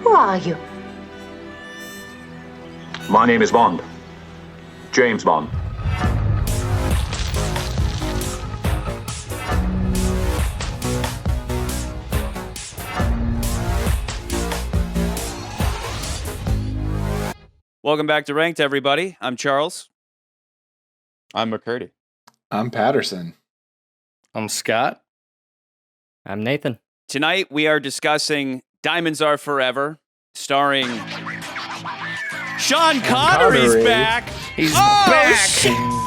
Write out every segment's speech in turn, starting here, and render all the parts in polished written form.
Who are you? My name is Bond. James Bond. Welcome back to Ranked, everybody. I'm Charles. I'm McCurdy. I'm Patterson. I'm Scott. I'm Nathan. Tonight we are discussing Diamonds Are Forever, starring Sean Connery's Connery. back. He's back.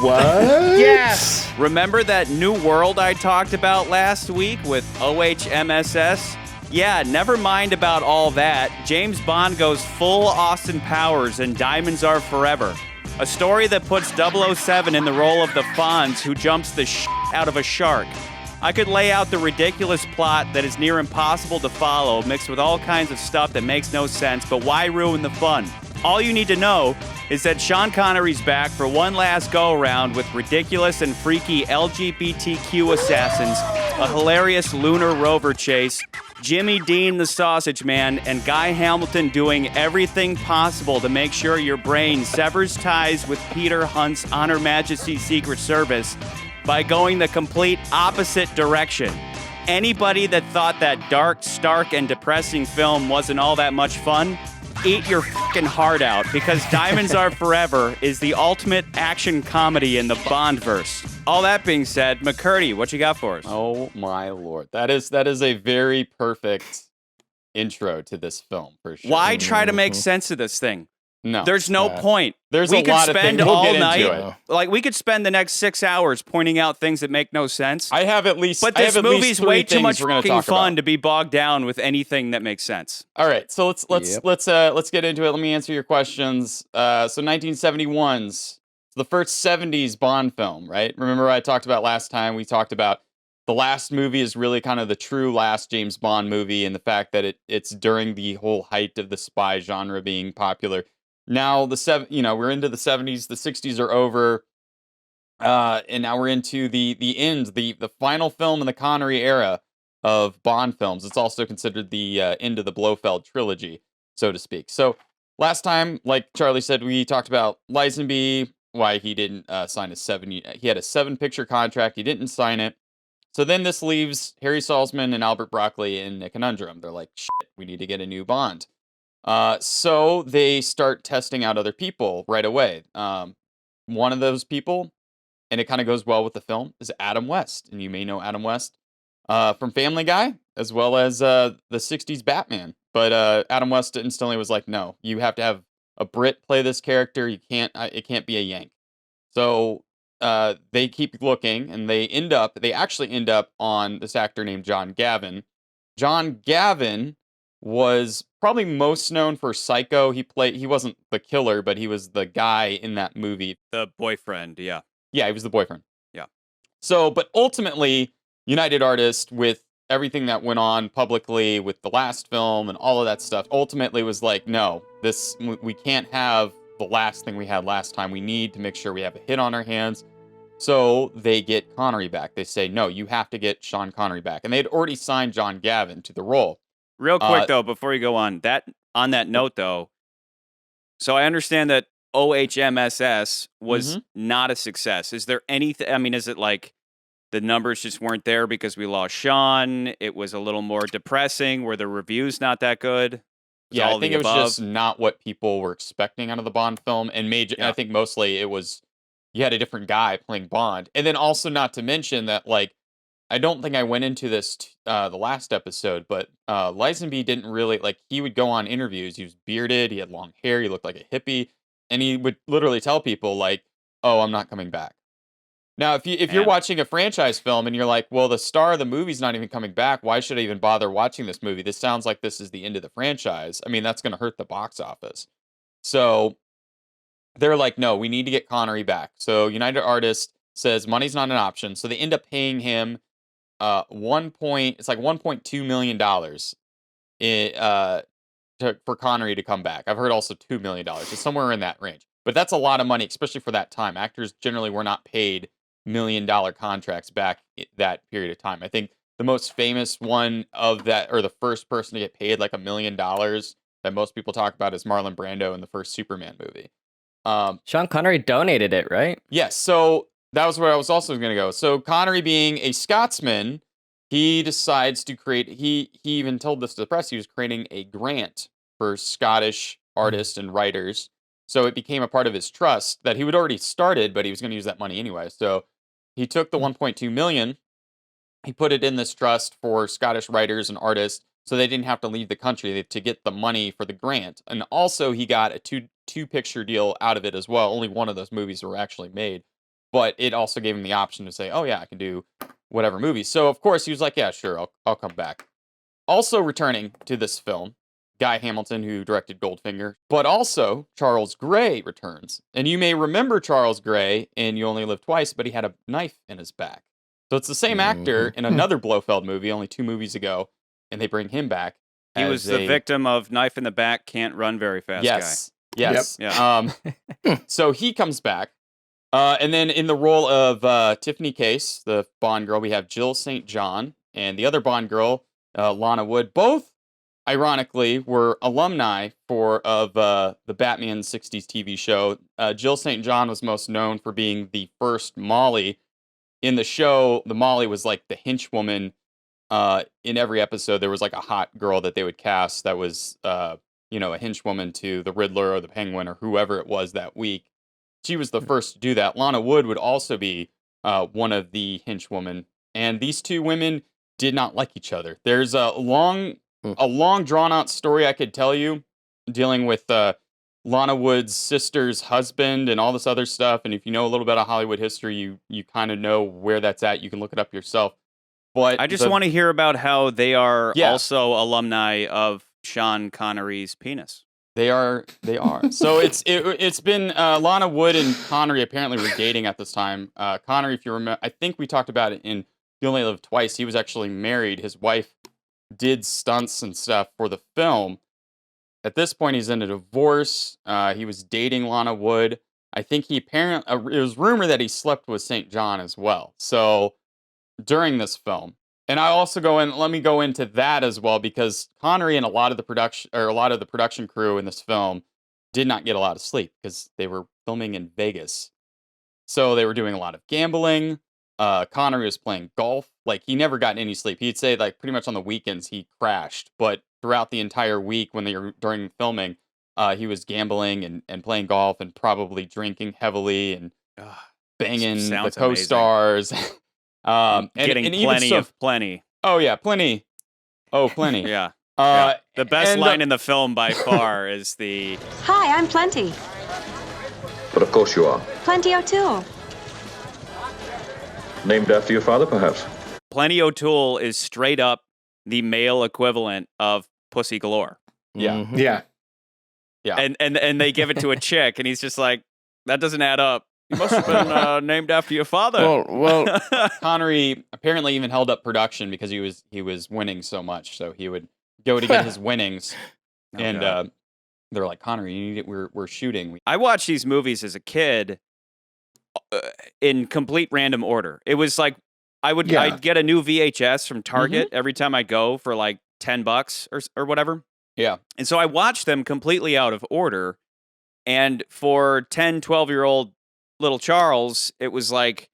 What? Yes. Remember that new world I talked about last week with OHMSS? Yeah, never mind about all that. James Bond goes full Austin Powers and Diamonds Are Forever. A story that puts 007 in the role of the Fonz who jumps the out of a shark. I could lay out the ridiculous plot that is near impossible to follow, mixed with all kinds of stuff that makes no sense, but why ruin the fun? All you need to know is that Sean Connery's back for one last go-around with ridiculous and freaky LGBTQ assassins, a hilarious lunar rover chase, Jimmy Dean the Sausage Man, and Guy Hamilton doing everything possible to make sure your brain severs ties with Peter Hunt's On Her Majesty's Secret Service by going the complete opposite direction. Anybody that thought that dark, stark, and depressing film wasn't all that much fun, eat your fucking heart out, because Diamonds Are Forever is the ultimate action comedy in the Bondverse. All that being said, McCurdy, what you got for us? Oh my lord. That is a very perfect intro to this film, for sure. Why try to make sense of this thing? No. There's no point. There's we a could lot of spend things. We'll all get into night, it. like we could spend the next 6 hours pointing out things that make no sense. I have at least But I this have at least movie's three way too things much we're gonna fucking talk fun about. to be bogged down with anything that makes sense. All right, so let's get into it. Let me answer your questions. So 1971's the first 70s Bond film, right? Remember I talked about last time, we talked about the last movie is really kind of the true last James Bond movie, and the fact that it's during the whole height of the spy genre being popular. Now we're into the 70s, the 60s are over, and now we're into the end, the final film in the Connery era of Bond films. It's also considered the end of the Blofeld trilogy, so to speak. So last time, like Charlie said, we talked about Lisenby, why he didn't sign he had a 7-picture contract, he didn't sign it. So then this leaves Harry Saltzman and Albert Broccoli in a conundrum. They're like, shit, we need to get a new Bond. So they start testing out other people right away. One of those people, and it kind of goes well with the film, is Adam West. And you may know Adam West from Family Guy, as well as the 60s Batman. But Adam West instantly was like, no, you have to have a Brit play this character. You can't, it can't be a Yank. So they keep looking, and they actually end up on this actor named John Gavin. John Gavin was probably most known for Psycho. He wasn't the killer, but he was the guy in that movie. The boyfriend, yeah. Yeah, he was the boyfriend. Yeah. So, but ultimately, United Artists, with everything that went on publicly with the last film and all of that stuff, ultimately was like, no, we can't have the last thing we had last time. We need to make sure we have a hit on our hands. So they get Connery back. They say, no, you have to get Sean Connery back. And they had already signed John Gavin to the role. Real quick, though, before you go on that note, though, so I understand that OHMSS was not a success. Is there anything, I mean, is it like the numbers just weren't there because we lost Sean? It was a little more depressing. Were the reviews not that good? Yeah, I think it was just not what people were expecting out of the Bond film. And I think mostly it was, you had a different guy playing Bond. And then also not to mention that, like, I don't think I went into this the last episode, but Lisenby didn't really, like, he would go on interviews. He was bearded, he had long hair, he looked like a hippie, and he would literally tell people, like, oh, I'm not coming back. Now, if you're watching a franchise film and you're like, well, the star of the movie's not even coming back, why should I even bother watching this movie? This sounds like this is the end of the franchise. I mean, that's going to hurt the box office. So they're like, no, we need to get Connery back. So United Artists says money's not an option. So they end up paying him it's like $1.2 million for Connery to come back. I've heard also $2 million. It's somewhere in that range. But that's a lot of money, especially for that time. Actors generally were not paid $1 million contracts back that period of time. I think the most famous one of that, or the first person to get paid like $1 million that most people talk about is Marlon Brando in the first Superman movie. Sean Connery donated it, right? Yes, so that was where I was also going to go. So Connery, being a Scotsman, he decides to create. He even told this to the press. He was creating a grant for Scottish artists and writers. So it became a part of his trust that he would already started, but he was going to use that money anyway. So he took the 1.2 million. He put it in this trust for Scottish writers and artists, so they didn't have to leave the country to get the money for the grant. And also, he got a two picture deal out of it as well. Only one of those movies were actually made, but it also gave him the option to say, "Oh yeah, I can do whatever movie." So of course he was like, "Yeah, sure, I'll come back." Also returning to this film, Guy Hamilton, who directed Goldfinger, but also Charles Gray returns. And you may remember Charles Gray in You Only Live Twice, but he had a knife in his back. So it's the same actor in another Blofeld movie, only 2 movies ago, and they bring him back. He was the victim of knife in the back, can't run very fast Yes. guy. Yes. Yep. Yeah. So he comes back. And then in the role of Tiffany Case, the Bond girl, we have Jill St. John, and the other Bond girl, Lana Wood. Both, ironically, were alumni of the Batman 60s TV show. Jill St. John was most known for being the first Molly. In the show, the Molly was like the henchwoman. In every episode, there was like a hot girl that they would cast that was, a henchwoman to the Riddler or the Penguin or whoever it was that week. She was the first to do that. Lana Wood would also be one of the henchwomen. And these two women did not like each other. There's a long drawn-out story I could tell you dealing with Lana Wood's sister's husband and all this other stuff. And if you know a little bit of Hollywood history, you kind of know where that's at. You can look it up yourself. But I just want to hear about how they are also alumni of Sean Connery's penis. They are. So it's been Lana Wood and Connery apparently were dating at this time. Connery, if you remember, I think we talked about it in You Only Live Twice. He was actually married. His wife did stunts and stuff for the film. At this point, he's in a divorce. He was dating Lana Wood. I think it was rumored that he slept with St. John as well. So during this film. And I also let me go into that as well, because Connery and a lot of the production crew in this film did not get a lot of sleep because they were filming in Vegas. So they were doing a lot of gambling. Connery was playing golf. Like, he never got any sleep. He'd say, like, pretty much on the weekends he crashed, but throughout the entire week when they were during filming, he was gambling and playing golf and probably drinking heavily and banging the co-stars. Getting plenty. Oh yeah, plenty. Oh, plenty. Yeah. Yeah. The best line in the film by far is the Hi, I'm Plenty. But of course you are. Plenty O'Toole. Named after your father, perhaps? Plenty O'Toole is straight up the male equivalent of Pussy Galore. Yeah. Yeah. Yeah. And they give it to a chick, and he's just like, that doesn't add up. You must have been named after your father. Well, Connery apparently even held up production because he was winning so much. So he would go to get his winnings, and they're like, Connery, you need it. We're shooting. I watched these movies as a kid in complete random order. It was like I'd get a new VHS from Target every time I go for like $10 or whatever. Yeah. And so I watched them completely out of order. And for 10, 12-year-old little Charles, it was like,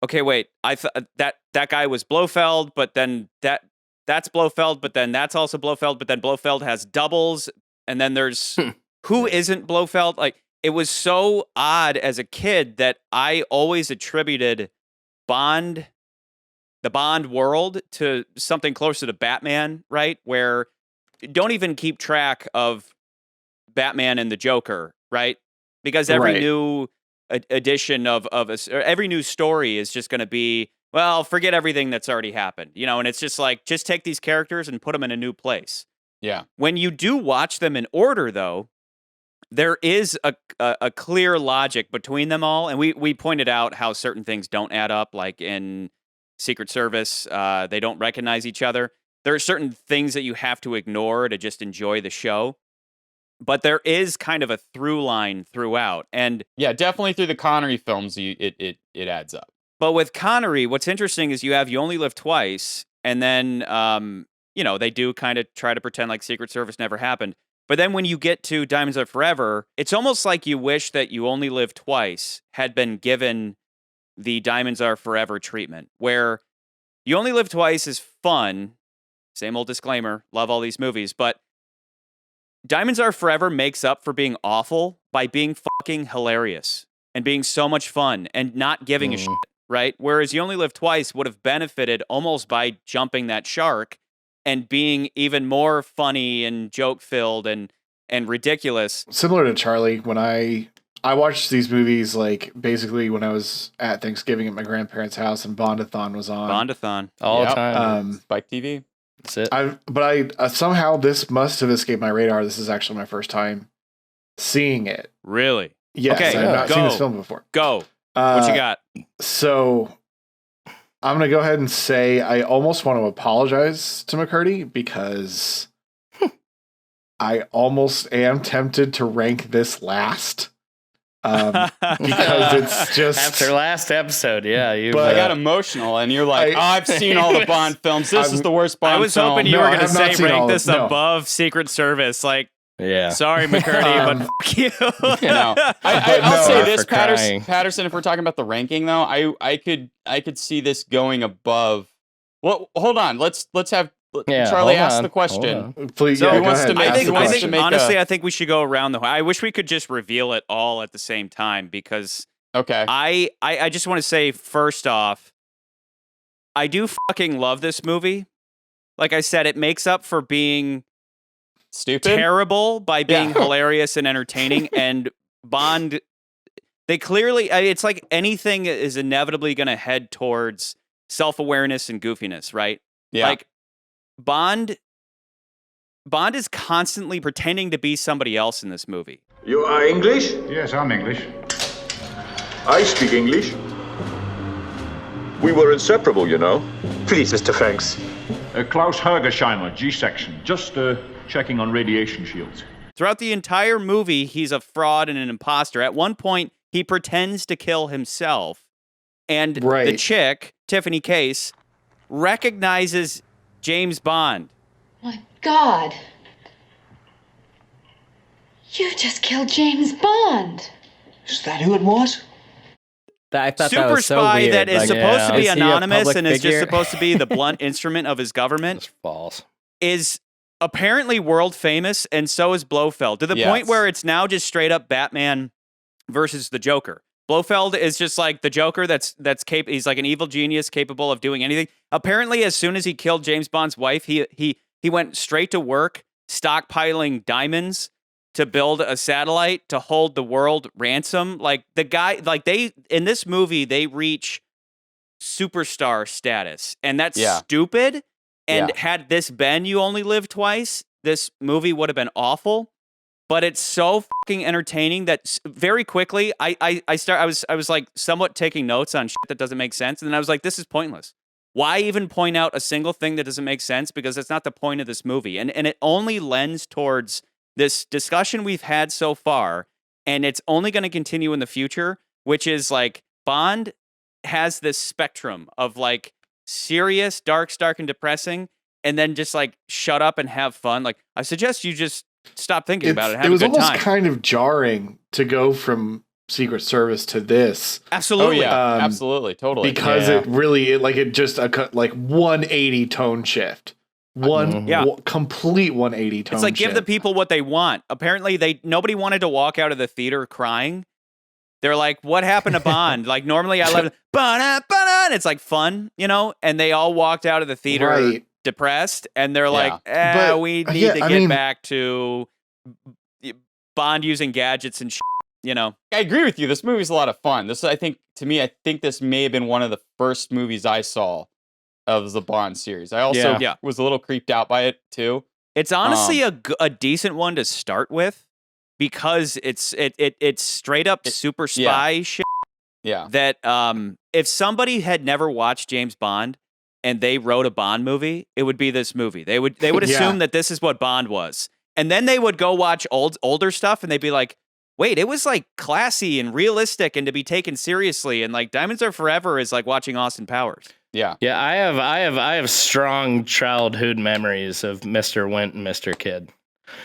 okay, wait, I thought that guy was Blofeld, but then that's Blofeld, but then that's also Blofeld, but then Blofeld has doubles, and then there's who isn't Blofeld? Like, it was so odd as a kid that I always attributed the Bond world to something closer to Batman, right? Where you don't even keep track of Batman and the Joker, right? Because every new edition of every new story is just going to be, well, forget everything that's already happened, and it's just like, just take these characters and put them in a new place. Yeah. When you do watch them in order, though, there is a clear logic between them all, and we pointed out how certain things don't add up, like in Secret Service, they don't recognize each other. There are certain things that you have to ignore to just enjoy the show. But there is kind of a through line throughout. And yeah, definitely through the Connery films, it adds up. But with Connery, what's interesting is you Only Live Twice, and then, they do kind of try to pretend like Secret Service never happened. But then when you get to Diamonds Are Forever, it's almost like you wish that You Only Live Twice had been given the Diamonds Are Forever treatment, where You Only Live Twice is fun. Same old disclaimer, love all these movies, but Diamonds Are Forever makes up for being awful by being fucking hilarious and being so much fun and not giving a shit, right? Whereas You Only Live Twice would have benefited almost by jumping that shark and being even more funny and joke-filled and ridiculous. Similar to Charlie, when I watched these movies, like, basically when I was at Thanksgiving at my grandparents' house and Bondathon was on. Bondathon. All the time. Spike TV. That's it. I somehow this must have escaped my radar. This is actually my first time seeing it. Really? Yes, Okay, I've not go. seen this film before. Go. What you got? So I'm going to go ahead and say I almost want to apologize to McCurdy because I almost am tempted to rank this last. Because it's just after last episode, you. I got emotional, and you're like, I've seen all the Bond films. This is the worst Bond film. I was hoping you were going to say rank this no. above Secret Service. Like, yeah. Sorry, McCurdy, but fuck you. I'll say this, crying. Patterson. If we're talking about the ranking, though, I could see this going above. Well, hold on. Let's have Charlie ask the question. Please, So yeah, who go wants ahead. to make? Ask the question. Honestly, I think we should go around the. I wish we could just reveal it all at the same time because. Okay. I just want to say first off, I do fucking love this movie. Like I said, it makes up for being stupid, terrible by being hilarious and entertaining. And Bond, they clearly, it's like anything is inevitably going to head towards self-awareness and goofiness, right? Yeah. Like Bond is constantly pretending to be somebody else in this movie. You are English? Yes, I'm English. I speak English. We were inseparable, you know. Please, Mr. Franks. Klaus Hergersheimer, G-section. Just checking on radiation shields. Throughout the entire movie, he's a fraud and an imposter. At one point, he pretends to kill himself. And the chick, Tiffany Case, recognizes James Bond. My God. You just killed James Bond. Is that who it was? I thought Super that was so spy weird. that is supposed to be Is he a anonymous public and is just figure? supposed to be the blunt instrument of his government. That's false. Is apparently world famous, and so is Blofeld, to the point where it's now just straight up Batman versus the Joker. Blofeld is just like the Joker that's he's like an evil genius capable of doing anything. Apparently, as soon as he killed James Bond's wife, he went straight to work stockpiling diamonds to build a satellite to hold the world ransom. Like the guy, like they in this movie, they reach superstar status, and that's stupid. And had this been You Only Live Twice, this movie would have been awful. But it's so fucking entertaining that very quickly I was like somewhat taking notes on shit that doesn't make sense, and then I was like, this is pointless. Why even point out a single thing that doesn't make sense? Because that's not the point of this movie, and it only lends towards this discussion we've had so far, and it's only going to continue in the future, which is like Bond has this spectrum of like serious, dark, and depressing, and then just like shut up and have fun. Like I suggest you just stop thinking about it. Have it was a good almost time. kind of jarring to go from Secret Service to this. Absolutely. Oh, yeah. Absolutely. Totally. Because it just a like 180 tone shift. Complete 180 tone It's like shift. give the people what they want. Apparently nobody wanted to walk out of the theater crying. They're like, what happened to Bond? Like normally I love and it's like fun, you know, and they all walked out of the theater depressed, and they're like, we need to get back to Bond using gadgets and shit, you know. I agree with you. This movie's a lot of fun. I think this may have been one of the first movies I saw of the Bond series. I also was a little creeped out by it too. It's honestly a decent one to start with because it's straight up super spy shit. Yeah. That if somebody had never watched James Bond and they wrote a Bond movie, it would be this movie. They would assume that this is what Bond was. And then they would go watch older stuff and they'd be like, wait, it was like classy and realistic and to be taken seriously, and like Diamonds Are Forever is like watching Austin Powers. Yeah. Yeah, I have strong childhood memories of Mr. Wint and Mr. Kid.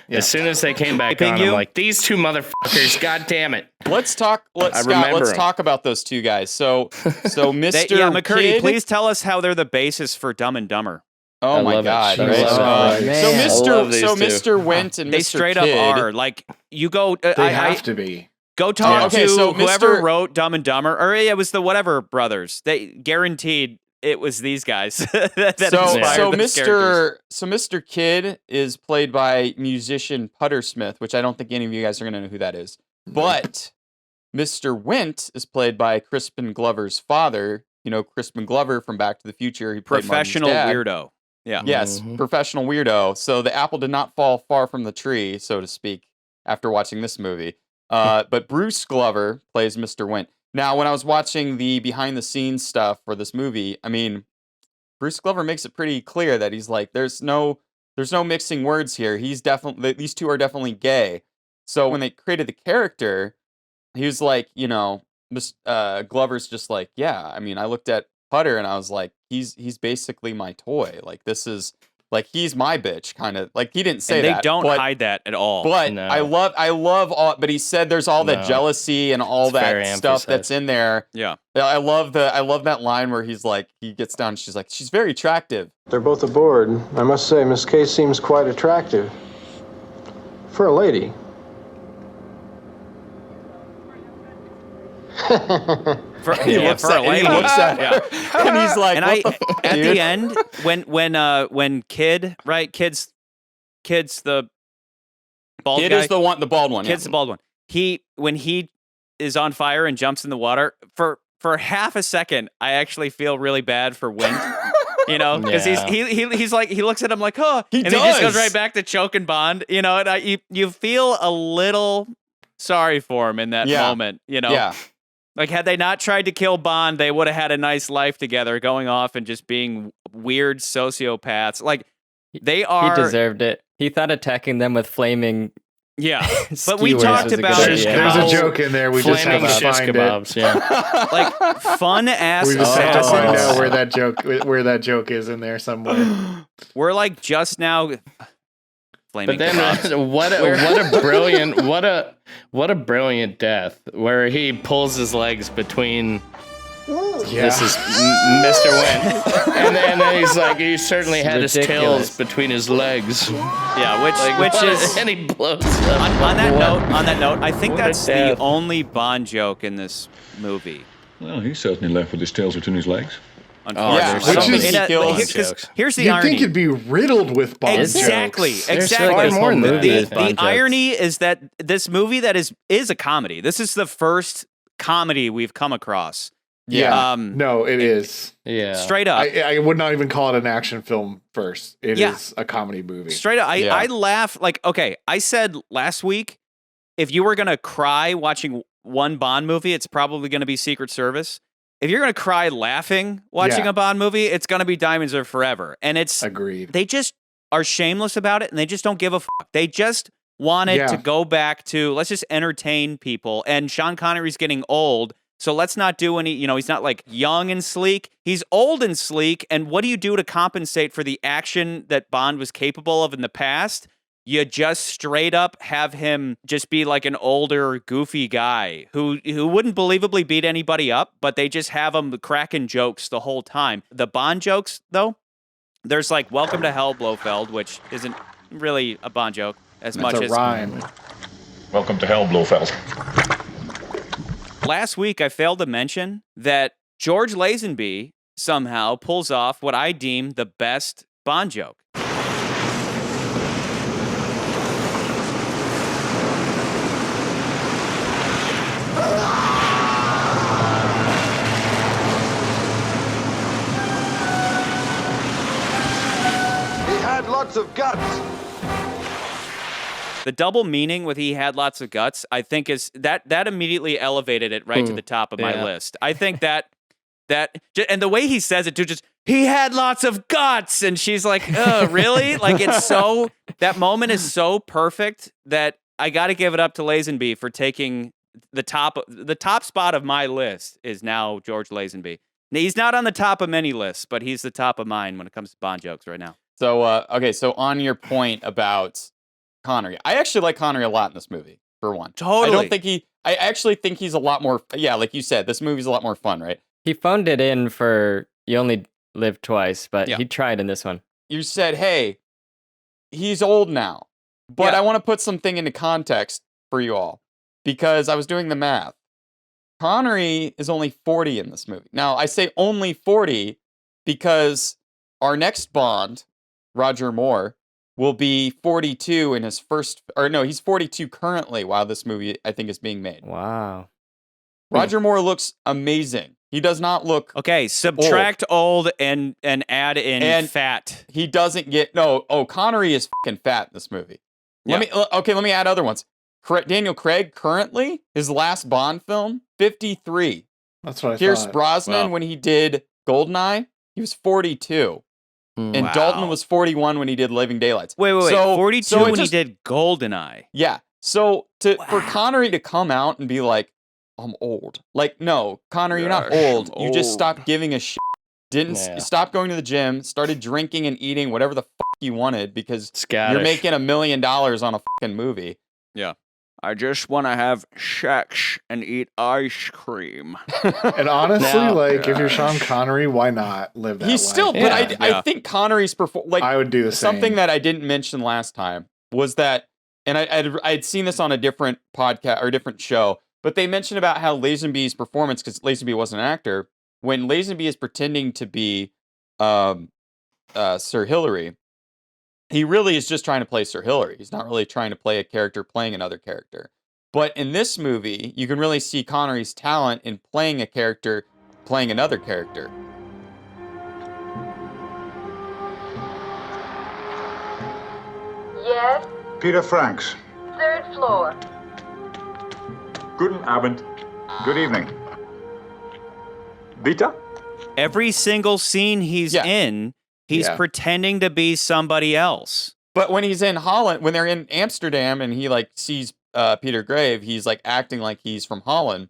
Yeah. As soon as they came back Ping on, you? I'm like, these two motherfuckers, god damn it. Let's talk. Scott, remember let's 'em. talk about those two guys. So Mr. McCurdy, Kid, please tell us how they're the basis for Dumb and Dumber. Oh I my love it. God! I Right? love it. man. So I love these two. Mr. Wint and They Mr. straight Kid, up are. Like, you go... They have to be. Go talk Okay, to so whoever Mr. wrote Dumb and Dumber, or it was the whatever brothers. They guaranteed it was these guys that inspired those characters. So Mr. Kid is played by musician Putter Smith, which I don't think any of you guys are going to know who that is. But Mr. Wint is played by Crispin Glover's father. You know, Crispin Glover from Back to the Future. He played Professional Marty's dad. weirdo. Yeah. Yes, professional weirdo. So the apple did not fall far from the tree, so to speak, after watching this movie. But Bruce Glover plays Mr. Wint. Now, when I was watching the behind-the-scenes stuff for this movie, I mean, Bruce Glover makes it pretty clear that he's like, there's no mixing words here. These two are definitely gay. So when they created the character, he was like, you know, Glover's just like, yeah. I mean, I looked at Putter and I was like, he's basically my toy. Like, this is like, he's my bitch, kind of. Like, he didn't say And they that. don't but, hide that at all. But No. I love all. But he said there's all that No. jealousy and all It's very that stuff that's emphasized. in there. Yeah. I love that line where he's like, he gets down and she's like, she's very attractive. They're both aboard. I must say, Miss K seems quite attractive. For a lady. For He a looks at lady. her, and he's like, And what the fuck, at dude? the end, when Kid, right? Kid's the bald Kid guy. is the bald one. Kid's the bald one. When he is on fire and jumps in the water for half a second, I actually feel really bad for Wint. You know, because Yeah. he's like, he looks at him like, huh, He and he just goes does. right back to choking Bond. You know, and you feel a little sorry for him in that Yeah. moment. You know, Yeah. like had they not tried to kill Bond, they would have had a nice life together, going off and just being weird sociopaths. Like they are. He deserved it. He thought attacking them with flaming. Yeah, but we skewers talked was a good about idea. There's how, a joke in there. We just have Flaming to shish find it. kebabs, yeah. like fun ass We just have to assassins. find out where that joke is in there somewhere. We're like just now flaming But then kebabs. what a brilliant death where he pulls his legs between this is Mr. Wint. and then he's like, he certainly had his ridiculous. tails between his legs. Yeah, which is and he blows up. on that note, I think What a that's the death. only Bond joke in this movie. Well, he's certainly left with his tails between his legs. Unfortunately, Yeah, there's I don't so think many it- kills. 'cause Jokes. here's the You'd irony. think it'd be riddled with Bond Exactly, jokes. There's exactly. far more than that. The Bond jokes. irony is that this movie that is a comedy. This is the first comedy we've come across. Yeah. Um, No, it is. Yeah. Straight up. I would not even call it an action film first. It is Yeah. a comedy movie. Straight up, Yeah. I laugh like, okay, I said last week, if you were gonna cry watching one Bond movie, it's probably gonna be Secret Service. If you're gonna cry laughing watching Yeah. a Bond movie, it's gonna be Diamonds Are Forever. And it's Agreed. they just are shameless about it, and they just don't give a fuck. They just wanted Yeah. to go back to let's just entertain people. And Sean Connery's getting old. So let's not do any, he's not like young and sleek. He's old and sleek. And what do you do to compensate for the action that Bond was capable of in the past? You just straight up have him just be like an older, goofy guy who wouldn't believably beat anybody up, but they just have him cracking jokes the whole time. The Bond jokes, though, there's like Welcome to Hell, Blofeld, which isn't really a Bond joke as It's much a as rhyme. Welcome to hell, Blofeld. last week, I failed to mention that George Lazenby somehow pulls off what I deem the best Bond joke. He had lots of guts. The double meaning with "he had lots of guts," I think is that immediately elevated it right to the top of my Yeah. list. I think that and the way he says it too, just he had lots of guts, and she's like, "Oh, really?" Like it's so that moment is so perfect that I got to give it up to Lazenby for taking the top spot of my list is now George Lazenby. Now, he's not on the top of many lists, but he's the top of mine when it comes to Bond jokes right now. So, okay, so on your point about Connery. I actually like Connery a lot in this movie, for one. Totally. I actually think he's a lot more, like you said, this movie's a lot more fun, right? He phoned it in for You Only Live Twice, but he tried in this one. You said, hey, he's old now, but I want to put something into context for you all, because I was doing the math. Connery is only 40 in this movie. Now, I say only 40 because our next Bond, Roger Moore, will be 42 in his first, or no, he's 42 currently while this movie, I think, is being made. Wow. Roger Moore looks amazing. He does not look subtract old and add in fat. He doesn't get, Connery is fucking fat in this movie. Yeah. Let me add other ones. Daniel Craig, currently, his last Bond film, 53. That's what I Pierce thought. Brosnan, when he did GoldenEye, he was 42. And Dalton was 41 when he did Living Daylights. Wait. 42 when he did GoldenEye. Yeah. So for Connery to come out and be like, I'm old. Like, no, Connery, you're not old. You just stopped giving a shit. Stop going to the gym, started drinking and eating whatever the fuck you wanted because you're making $1 million on a fucking movie. Yeah. I just want to have sex and eat ice cream. And honestly, if you're Sean Connery, why not live that way? He's still, but I think Connery's I would do the same. Something that I didn't mention last time was that, and I'd seen this on a different podcast or a different show, but they mentioned about how Lazenby's performance, because Lazenby wasn't an actor, when Lazenby is pretending to be Sir Hillary, he really is just trying to play Sir Hillary. He's not really trying to play a character playing another character. But in this movie, you can really see Connery's talent in playing a character playing another character. Yes, Peter Franks. 3rd floor. Guten Abend. Good evening. Vita? Every single scene he's in, he's pretending to be somebody else. But when he's in Holland, when they're in Amsterdam and he sees Peter Grave, he's acting like he's from Holland.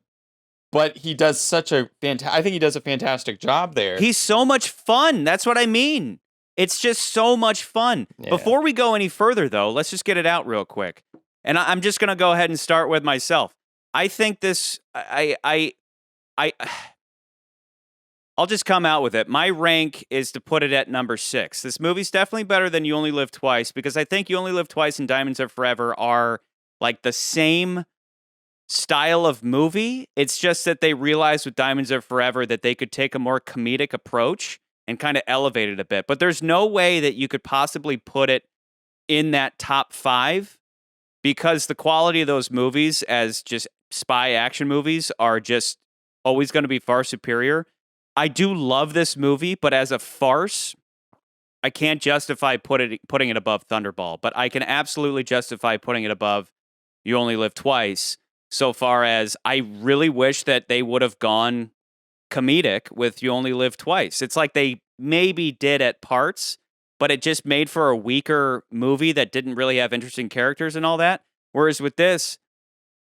But he does I think he does a fantastic job there. He's so much fun. That's what I mean. It's just so much fun. Yeah. Before we go any further, though, let's just get it out real quick. And I'm just going to go ahead and start with myself. I think this, I'll just come out with it. My rank is to put it at number 6. This movie's definitely better than You Only Live Twice because I think You Only Live Twice and Diamonds Are Forever are the same style of movie. It's just that they realized with Diamonds Are Forever that they could take a more comedic approach and kind of elevate it a bit. But there's no way that you could possibly put it in that top 5 because the quality of those movies as just spy action movies are just always going to be far superior. I do love this movie, but as a farce, I can't justify putting it above Thunderball, but I can absolutely justify putting it above You Only Live Twice, so far as I really wish that they would have gone comedic with You Only Live Twice. It's like they maybe did at parts, but it just made for a weaker movie that didn't really have interesting characters and all that. Whereas with this,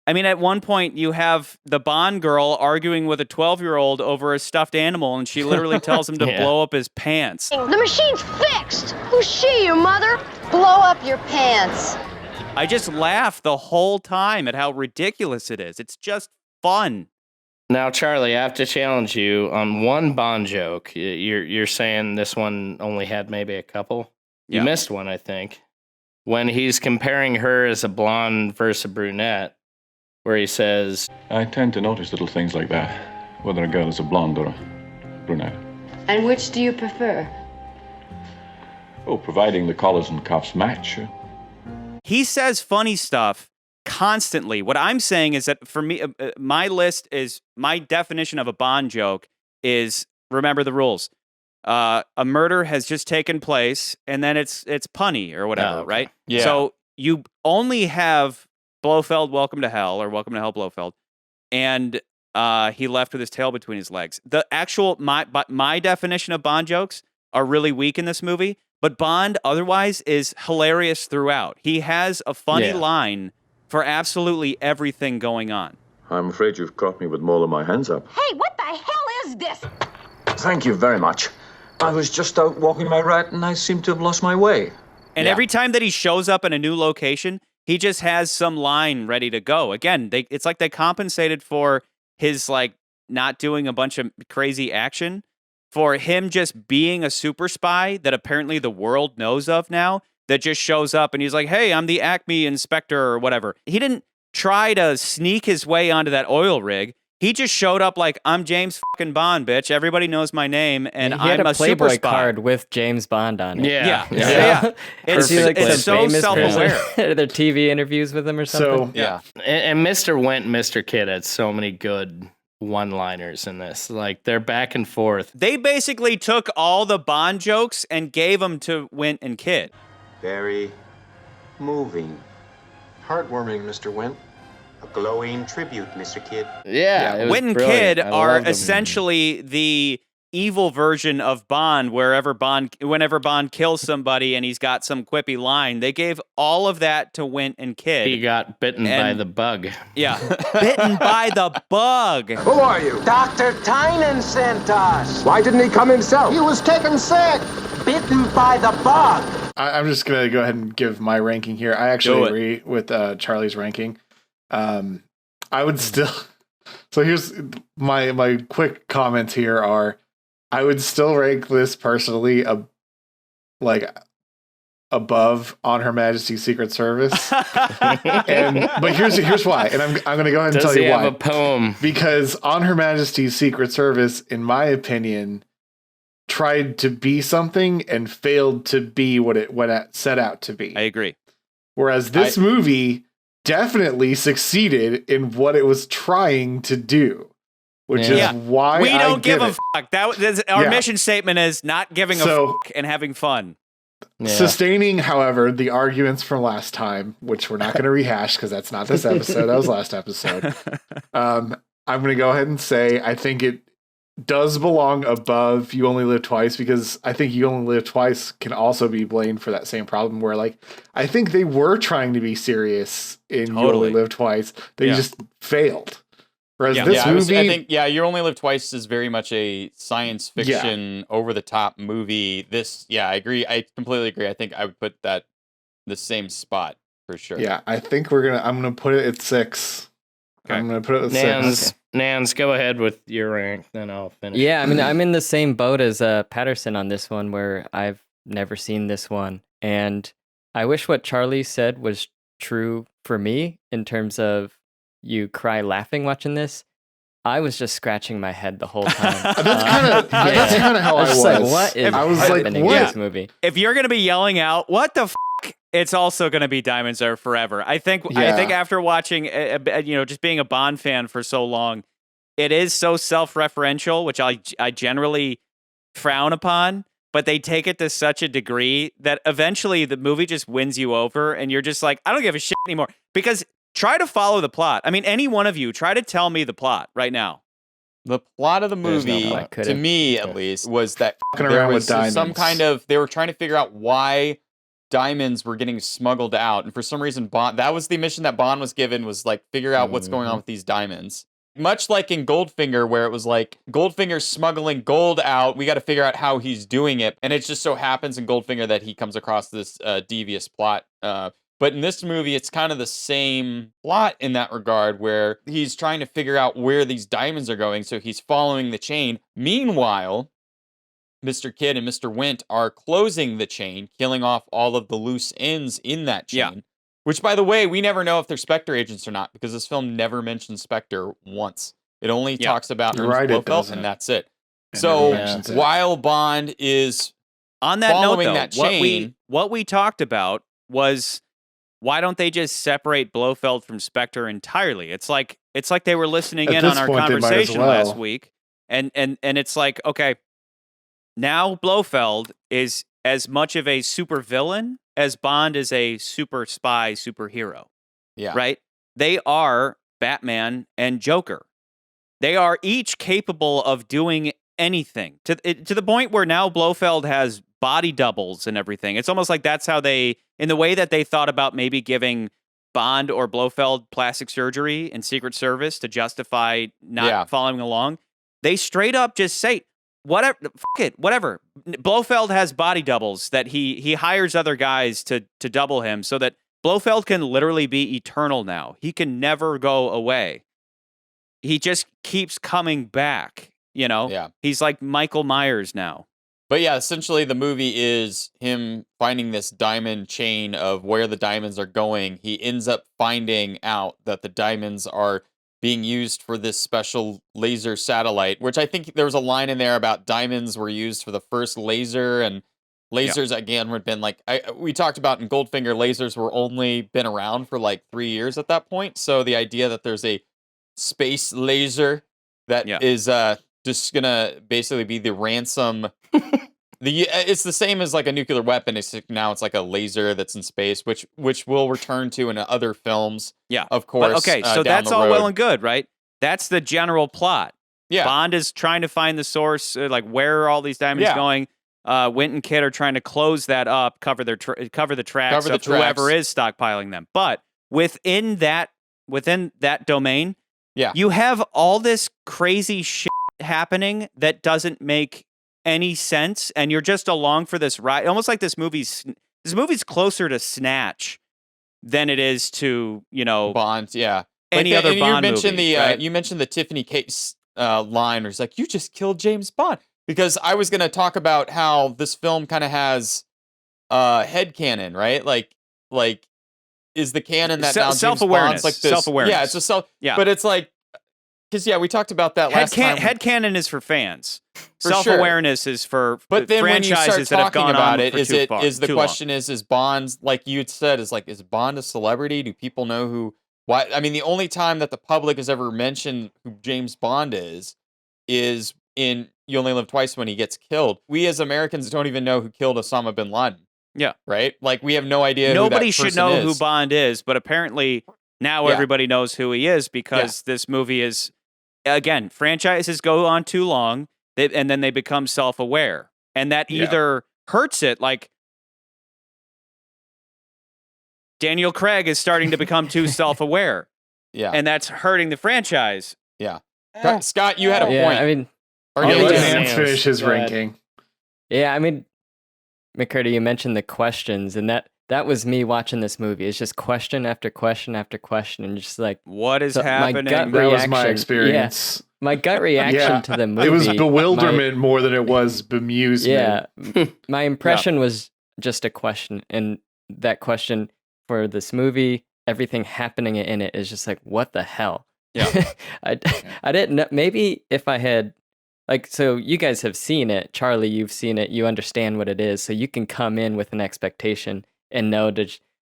I mean, at one point, you have the Bond girl arguing with a 12-year-old over a stuffed animal, and she literally tells him to blow up his pants. The machine's fixed! Who's she, your mother? Blow up your pants. I just laugh the whole time at how ridiculous it is. It's just fun. Now, Charlie, I have to challenge you on one Bond joke. You're saying this one only had maybe a couple? You missed one, I think. When he's comparing her as a blonde versus a brunette, where he says, I tend to notice little things like that, whether a girl is a blonde or a brunette. And which do you prefer? Oh, providing the collars and cuffs match. He says funny stuff constantly. What I'm saying is that for me, my definition of a Bond joke is, remember the rules. A murder has just taken place, and then it's punny or whatever, right? Yeah. So you only have Blofeld, Welcome to Hell, or Welcome to Hell, Blofeld, and he left with his tail between his legs. The actual my definition of Bond jokes are really weak in this movie, but Bond otherwise is hilarious throughout. He has a funny line for absolutely everything going on. I'm afraid you've caught me with more than my hands up. Hey, what the hell is this? Thank you very much. I was just out walking my rat and I seem to have lost my way. And every time that he shows up in a new location, he just has some line ready to go. Again, it's like they compensated for his like not doing a bunch of crazy action for him just being a super spy that apparently the world knows of now, that just shows up and he's like, hey, I'm the Acme inspector or whatever. He didn't try to sneak his way onto that oil rig. He just showed up like, I'm James fucking Bond, bitch. Everybody knows my name, and he had I'm a Playboy super spy. Card with James Bond on it. Yeah. It's so self-aware. Their TV interviews with him or something. And Mr. Wint and Mr. Kidd had so many good one-liners in this. Like, they're back and forth. They basically took all the Bond jokes and gave them to Wint and Kidd. Very moving. Heartwarming, Mr. Wint. A glowing tribute, Mr. Kidd. Yeah, Wint and Kidd are essentially the evil version of Bond, whenever Bond kills somebody and he's got some quippy line. They gave all of that to Wint and Kidd. He got bitten by the bug. Yeah, bitten by the bug. Who are you? Dr. Tynan sent us. Why didn't he come himself? He was taken sick. Bitten by the bug. I'm just going to go ahead and give my ranking here. I actually agree with Charlie's ranking. I would still... So here's my quick comments here are, I would still rank this personally above On Her Majesty's Secret Service. But here's why, and I'm going to go ahead and tell you why. Does he have a poem? Because On Her Majesty's Secret Service, in my opinion, tried to be something and failed to be what it set out to be. I agree. Whereas this movie definitely succeeded in what it was trying to do, which is why we don't give a fuck. Our mission statement is not giving a fuck and having fun. Yeah. Sustaining, however, the arguments from last time, which we're not going to rehash because that's not this episode. That was last episode. I'm going to go ahead and say I think it does belong above You Only Live Twice, because I think You Only Live Twice can also be blamed for that same problem where, like, I think they were trying to be serious in You Only Live Twice. They just failed. Whereas this movie... I think You Only Live Twice is very much a science fiction, over-the-top movie. I agree. I completely agree. I think I would put that the same spot for sure. Yeah, I think I'm going to put it at 6. Okay. I'm going to put it at 6. Nans, go ahead with your rank, then I'll finish. Yeah, I mean, I'm in the same boat as Patterson on this one, where I've never seen this one. And I wish what Charlie said was true for me in terms of you cry laughing watching this. I was just scratching my head the whole time. That's kind of how I was. Like, what is happening in this movie? If you're going to be yelling out, what the it's also going to be Diamonds Are Forever. I think after watching, just being a Bond fan for so long, it is so self-referential, which I generally frown upon, but they take it to such a degree that eventually the movie just wins you over and you're just like, I don't give a shit anymore. Because try to follow the plot. I mean, any one of you, try to tell me the plot right now. The plot of the movie, to me at least, was that there was some kind of, they were trying to figure out why diamonds were getting smuggled out, and for some reason Bond, that was the mission that Bond was given, was like figure out what's going on with these diamonds, much like in Goldfinger, where it was like Goldfinger's smuggling gold out, we got to figure out how he's doing it, and it just so happens in Goldfinger that he comes across this devious plot, but in this movie it's kind of the same plot in that regard, where he's trying to figure out where these diamonds are going, so he's following the chain. Meanwhile, Mr. Kidd and Mr. Wint are closing the chain, killing off all of the loose ends in that chain. Which, by the way, we never know if they're Spectre agents or not, because this film never mentions Spectre once. It only talks about Blofeld, and that's it. So while Bond is on that note, though, that chain, what we talked about was, why don't they just separate Blofeld from Spectre entirely? It's like they were listening in on our conversation last week, and it's like, okay, now Blofeld is as much of a super villain as Bond is a super spy superhero. Yeah. Right? They are Batman and Joker. They are each capable of doing anything to the point where now Blofeld has body doubles and everything. It's almost like that's how they, in the way that they thought about maybe giving Bond or Blofeld plastic surgery in Secret Service to justify not following along. They straight up just say, whatever. Blofeld has body doubles that he hires other guys to double him so that Blofeld can literally be eternal now. He can never go away. He just keeps coming back, you know? Yeah. He's like Michael Myers now. But yeah, essentially the movie is him finding this diamond chain of where the diamonds are going. He ends up finding out that the diamonds are being used for this special laser satellite, which I think there was a line in there about diamonds were used for the first laser, and lasers again would been like we talked about in Goldfinger, lasers were only been around for like 3 years at that point. So the idea that there's a space laser that is just gonna basically be the ransom. It's the same as like a nuclear weapon. Now it's like a laser that's in space, which we'll return to in other films. Yeah, of course. But, okay, so that's all well and good, right? That's the general plot. Yeah, Bond is trying to find the source, like where are all these diamonds going. Wint and Kidd are trying to close that up, cover the tracks of whoever is stockpiling them. But within that domain, you have all this crazy shit happening that doesn't make any sense, and you're just along for this ride. Almost like this movie's closer to Snatch than it is to, you know, Bond. Yeah, any other Bond movie. Right? You mentioned the Tiffany Case line, where it's like, you just killed James Bond. Because I was going to talk about how this film kind of has headcanon, right? Like is the canon that now self-awareness, James Bond's like this? Self-awareness. Yeah, it's a self. Yeah, but it's like, because we talked about that last time. Headcanon is for fans. For Self-awareness is for but then franchises when you start that have talking gone about on it, for the question is Bond, like you had said, is Bond a celebrity? Do people know who? Why? I mean, the only time that the public has ever mentioned who James Bond is in You Only Live Twice when he gets killed. We as Americans don't even know who killed Osama bin Laden. Yeah. Right? Like, we have no idea Nobody who that should person know is. who Bond is, but apparently now everybody knows who he is because this movie is, again, franchises go on too long, and then they become self-aware. And that either hurts it, like Daniel Craig is starting to become too self-aware. Yeah. And that's hurting the franchise. Yeah. Scott, you had a point. I mean, let Nance finish his ranking. Yeah, I mean, McCurdy, you mentioned the questions, and that was me watching this movie. It's just question after question after question, and just like, what is happening? That was my experience. Yeah, my gut reaction to the movie. It was bewilderment more than it was bemusement. Yeah, my impression was just a question, and that question for this movie, everything happening in it is just like, what the hell? Yeah. I didn't know. Maybe if I had, like, so you guys have seen it. Charlie, you've seen it. You understand what it is. So you can come in with an expectation and know to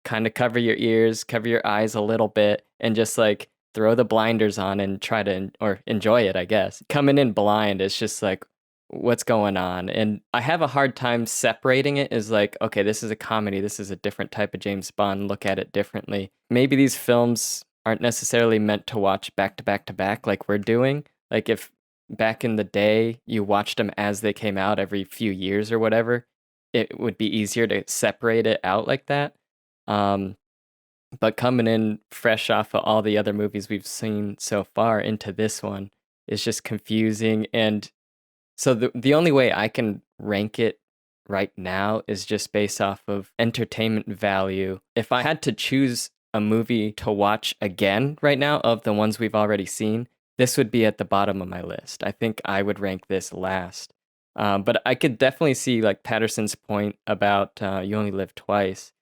kind of cover your ears, cover your eyes a little bit, and just like throw the blinders on and try to, or enjoy it, I guess. Coming in blind is just like, what's going on? And I have a hard time separating it as like, okay, this is a comedy. This is a different type of James Bond. Look at it differently. Maybe these films aren't necessarily meant to watch back to back to back like we're doing. Like if back in the day you watched them as they came out every few years or whatever, it would be easier to separate it out like that. But coming in fresh off of all the other movies we've seen so far into this one is just confusing. And so the only way I can rank it right now is just based off of entertainment value. If I had to choose a movie to watch again right now of the ones we've already seen, this would be at the bottom of my list. I think I would rank this last. But I could definitely see like Patterson's point about You Only Live Twice.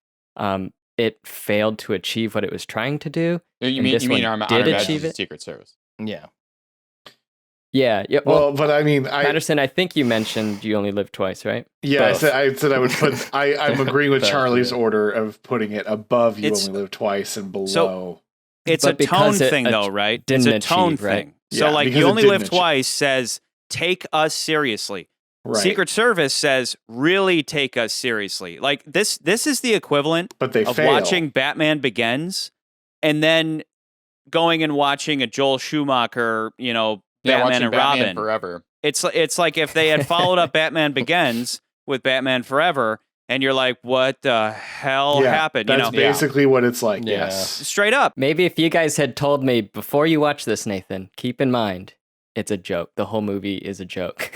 It failed to achieve what it was trying to do. You mean Our Majesty's Secret Service? Yeah. Yeah. Well, but I mean, Patterson, I think you mentioned You Only Live Twice, right? Yeah, I said I would put. I'm agreeing with Charlie's order of putting it above You Only Live Twice and below. So it's a tone thing, though, right? It's a tone thing. So, like, You Only Live Twice says, take us seriously. Right. Secret Service says, really take us seriously. Like, this is the equivalent of watching Batman Begins and then going and watching a Joel Schumacher, Batman and Robin Forever. It's like if they had followed up Batman Begins with Batman Forever, and you're like, what the hell happened? That's basically what it's like. Yes, straight up. Maybe if you guys had told me before you watch this, Nathan, keep in mind it's a joke. The whole movie is a joke.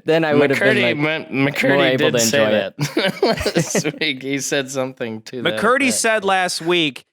Then I would have been like, McCurdy more able did to say enjoy it. that last week. He said something to that. McCurdy effect. said last week,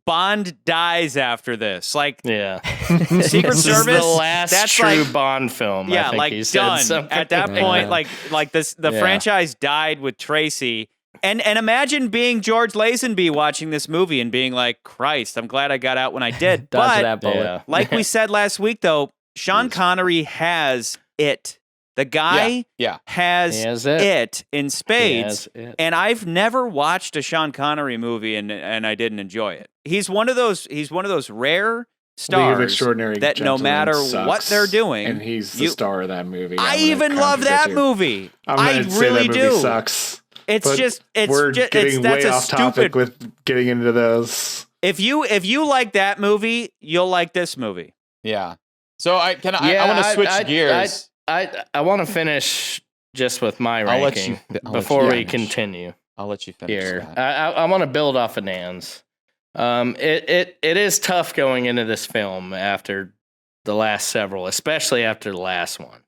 Bond dies after this. Like, Yeah. Secret This Service. is the last that's true like, Bond film. I yeah, think like he said done. something. At that point, Yeah. like this, the franchise died with Tracy. And imagine being George Lazenby watching this movie and being like, Christ, I'm glad I got out when I did. Dodge But that bullet. Yeah. like we said last week, though, Sean Connery has it. The guy has He has it in He spades. has it. And I've never watched a Sean Connery movie and I didn't enjoy it. He's one of those rare League of stars Extraordinary that no Gentlemen matter sucks, what they're doing, and he's the star of that movie. I I'm gonna even love that contradict you. movie. I'm I gonna say really that movie do. Sucks. It's but just we're getting that's way a off topic stupid. with getting into those. If you like that movie, you'll like this movie. Yeah. So I want to switch gears. I want to finish just with my I'll let ranking you before we finish. continue. I'll let you finish. Here, Scott. I want to build off of Nan's. It is tough going into this film after the last several, especially after the last one,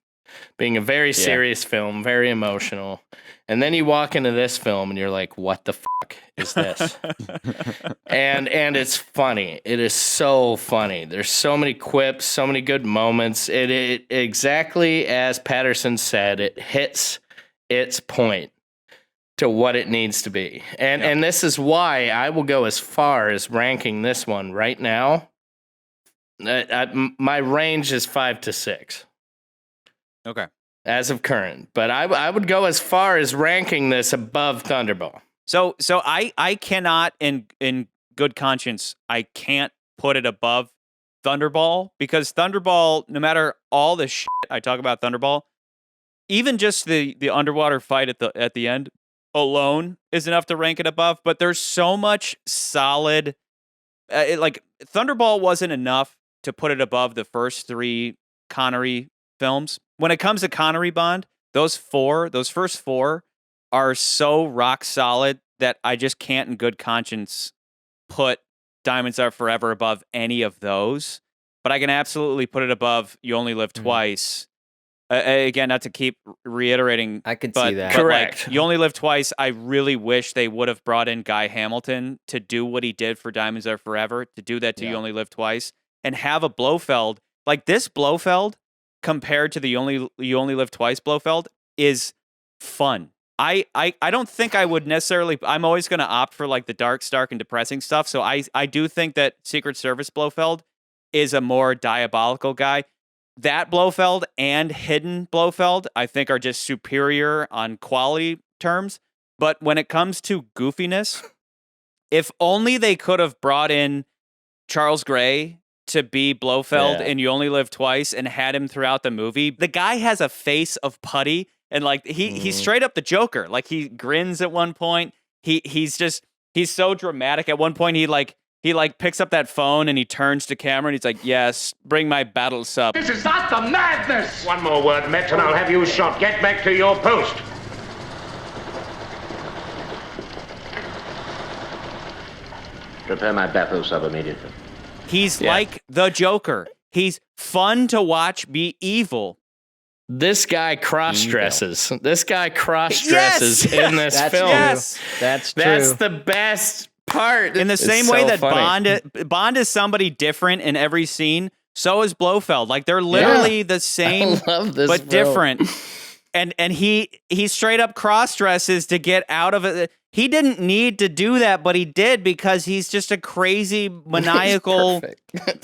being a very serious film, very emotional. And then you walk into this film and you're like, what the fuck is this? and it's funny. It is so funny. There's so many quips, so many good moments. It exactly as Patterson said, it hits its point to what it needs to be. And this is why I will go as far as ranking this one right now. My range is 5 to 6. Okay. As of current, but I would go as far as ranking this above Thunderball. So I cannot in good conscience, I can't put it above Thunderball because Thunderball, no matter all the shit I talk about Thunderball, even just the underwater fight at the end alone is enough to rank it above, but there's so much solid like Thunderball wasn't enough to put it above the first 3 Connery films. When it comes to Connery Bond, those first 4 are so rock solid that I just can't in good conscience put Diamonds Are Forever above any of those. But I can absolutely put it above You Only Live Twice. Again, not to keep reiterating. I could but, see that. but, Correct. Like, You Only Live Twice, I really wish they would have brought in Guy Hamilton to do what he did for Diamonds Are Forever, to do that to You Only Live Twice, and have a Blofeld. Like this Blofeld, compared to the You Only Live Twice Blofeld, is fun. I don't think I would necessarily. I'm always going to opt for like the dark, stark, and depressing stuff. So I do think that Secret Service Blofeld is a more diabolical guy. That Blofeld and Hidden Blofeld, I think, are just superior on quality terms. But when it comes to goofiness, if only they could have brought in Charles Gray to be Blofeld in You Only Live Twice and had him throughout the movie. The guy has a face of putty, and like he's straight up the Joker. Like he grins at one point. He's so dramatic. At one point he picks up that phone and he turns to camera and he's like, "Yes, bring my battle sub." This is not the madness! One more word, Met, and I'll have you shot. Get back to your post. Prepare my battle sub immediately. He's like the Joker. He's fun to watch be evil. This guy cross-dresses. This guy cross-dresses in this film. Yes. That's true. That's the best part. In the same way that Bond is somebody different in every scene, so is Blofeld. Like they're literally the same, I love this but film. different. And he straight up cross dresses to get out of it. He didn't need to do that, but he did because he's just a crazy, maniacal,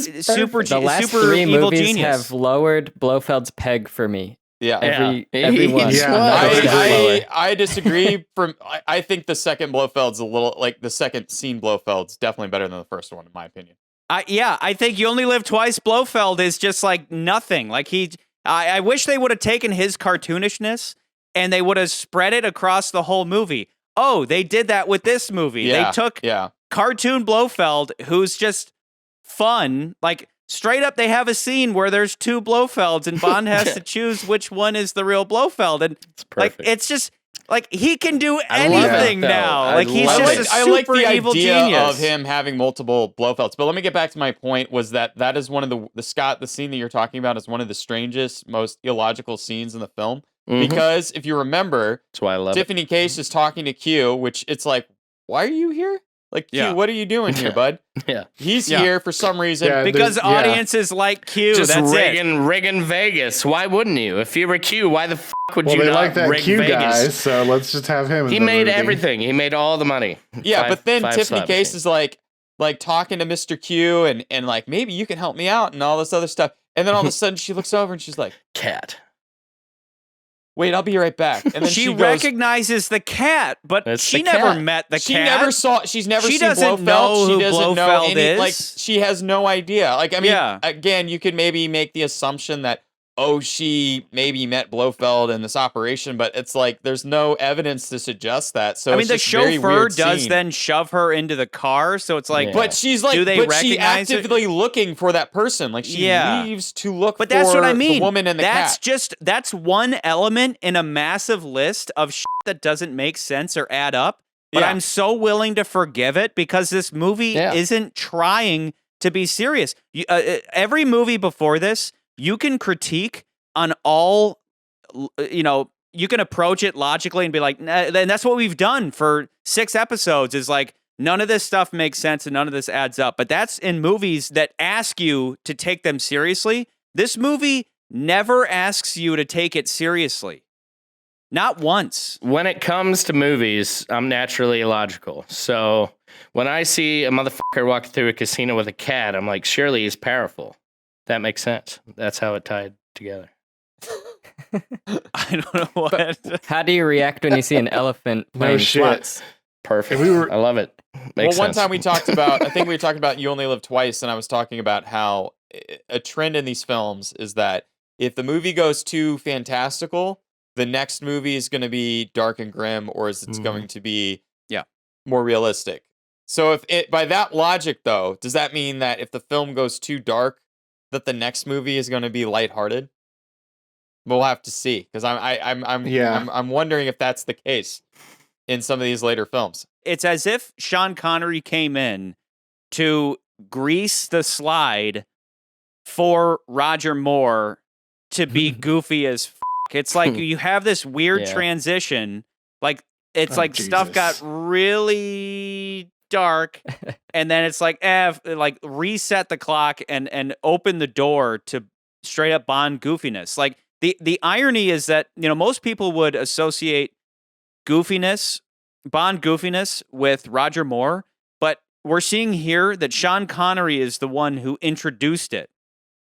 super The last super 3 evil movies genius. have lowered Blofeld's peg for me. Yeah. Everyone. I disagree. I think the second Blofeld's a little like the second scene Blofeld's definitely better than the first one in my opinion. I think You Only Live Twice Blofeld is just like nothing. Like I wish they would have taken his cartoonishness and they would have spread it across the whole movie. Oh, they did that with this movie. Yeah, they took cartoon Blofeld, who's just fun. Like straight up, they have a scene where there's 2 Blofelds and Bond has to choose which one is the real Blofeld. And it's perfect. Like it's just Like he can do I love it, anything though. now. I Like he's love just it. a super I like the evil idea genius. of him having multiple Blofelds. But let me get back to my point. Was that is one of the scene that you're talking about is one of the strangest, most illogical scenes in the film. Because if you remember, that's why I love Tiffany Case is talking to Q, which it's like, why are you here? Like, Q, what are you doing here, bud? He's here for some reason. Because audiences like Q. Just that's rigging Vegas. Why wouldn't you? If you were Q, why the f would you they not like that rig Q Vegas? guy, so let's just have him. He in the made movie. everything. He made all the money. Yeah, but then five Tiffany slot Case machine. is like talking to Mr. Q and like, maybe you can help me out and all this other stuff. And then all of a sudden she looks over and she's like, cat. Wait, I'll be right back. And then she goes, recognizes the cat, but she never met the she cat. She's never She seen doesn't Blofeld. know She who doesn't know Blofeld any, is. like she has no idea. Like, I mean, again, you could maybe make the assumption that, oh, she maybe met Blofeld in this operation, but it's like there's no evidence to suggest that. So I mean, it's the just very chauffeur weird does scene. then shove her into the car, so it's like, But she's like, do they but she recognize it? actively looking for that person. Like she leaves to look But for that's what I mean. the woman and the cat. That's one element in a massive list of shit that doesn't make sense or add up. But I'm so willing to forgive it because this movie isn't trying to be serious. Every movie before this, you can critique on all, you can approach it logically and be like, nah, and that's what we've done for 6 episodes is like, none of this stuff makes sense and none of this adds up. But that's in movies that ask you to take them seriously. This movie never asks you to take it seriously. Not once. When it comes to movies, I'm naturally illogical. So when I see a motherfucker walking through a casino with a cat, I'm like, surely he's powerful. That makes sense. That's how it tied together. I don't know what. How do you react when you see an elephant playing slots? Perfect. I love it. Makes one sense. time we talked about, I think we talked about You Only Live Twice, and I was talking about how a trend in these films is that if the movie goes too fantastical, the next movie is going to be dark and grim, or is it's going to be more realistic. So if it, by that logic, though, does that mean that if the film goes too dark, that the next movie is going to be lighthearted? We'll have to see, because I'm wondering if that's the case in some of these later films. It's as if Sean Connery came in to grease the slide for Roger Moore to be goofy as f***. It's like you have this weird transition. Like, it's like stuff got really dark, and then it's like, like reset the clock and open the door to straight up Bond goofiness. Like, the irony is that, most people would associate goofiness, Bond goofiness, with Roger Moore, but we're seeing here that Sean Connery is the one who introduced it.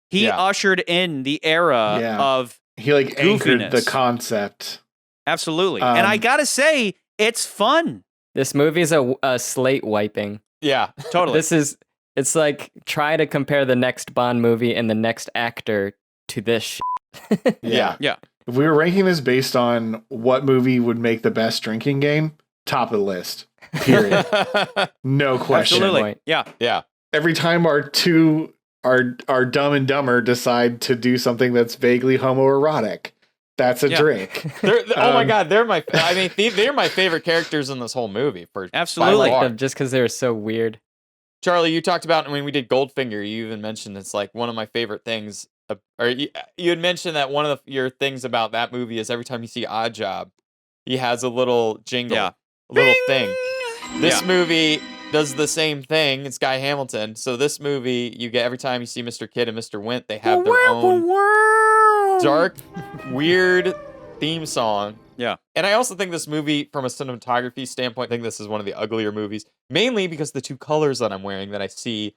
He ushered in the era of he like goofiness. anchored the concept. Absolutely. And I gotta say, it's fun. This movie is a slate wiping. Yeah, totally. It's like try to compare the next Bond movie and the next actor to this shit. Yeah. If we were ranking this based on what movie would make the best drinking game, top of the list. Period. No question. Absolutely. Yeah. Every time our Dumb and Dumber decide to do something that's vaguely homoerotic, that's a drink. Oh my god, they're my favorite characters in this whole movie. Absolutely. I like them just because they're so weird. Charlie, you talked about when we did Goldfinger, you even mentioned it's like one of my favorite things. Or you had mentioned that one of your things about that movie is every time you see Odd Job, he has a little jingle, a little thing. This movie does the same thing. It's Guy Hamilton. So this movie, you get every time you see Mr. Kidd and Mr. Wint, they have their own dark, weird theme song. Yeah. And I also think this movie, from a cinematography standpoint, I think this is one of the uglier movies, mainly because the 2 colors that I'm wearing that I see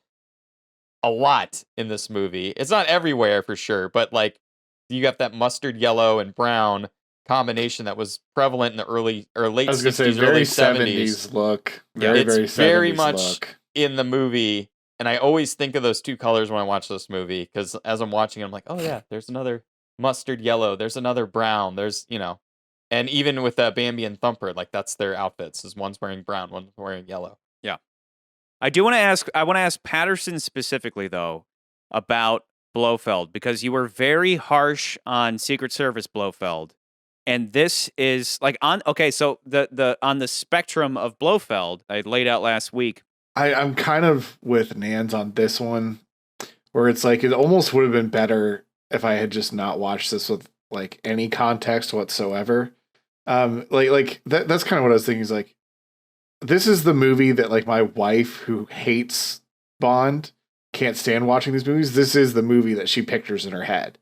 a lot in this movie. It's not everywhere for sure, but like you got that mustard yellow and brown combination that was prevalent in the early or late 60s, early 70s look. It's very much in the movie, and I always think of those 2 colors when I watch this movie, because as I'm watching it, I'm like, oh yeah, there's another mustard yellow, there's another brown, there's, and even with Bambi and Thumper, like that's their outfits, is one's wearing brown, one's wearing yellow. Yeah. I want to ask Patterson specifically, though, about Blofeld, because you were very harsh on Secret Service Blofeld. And this is like so the on the spectrum of Blofeld I laid out last week. I'm kind of with Nans on this one, where it's like it almost would have been better if I had just not watched this with like any context whatsoever. That's kind of what I was thinking. Is like, this is the movie that like my wife who hates Bond can't stand watching these movies. This is the movie that she pictures in her head.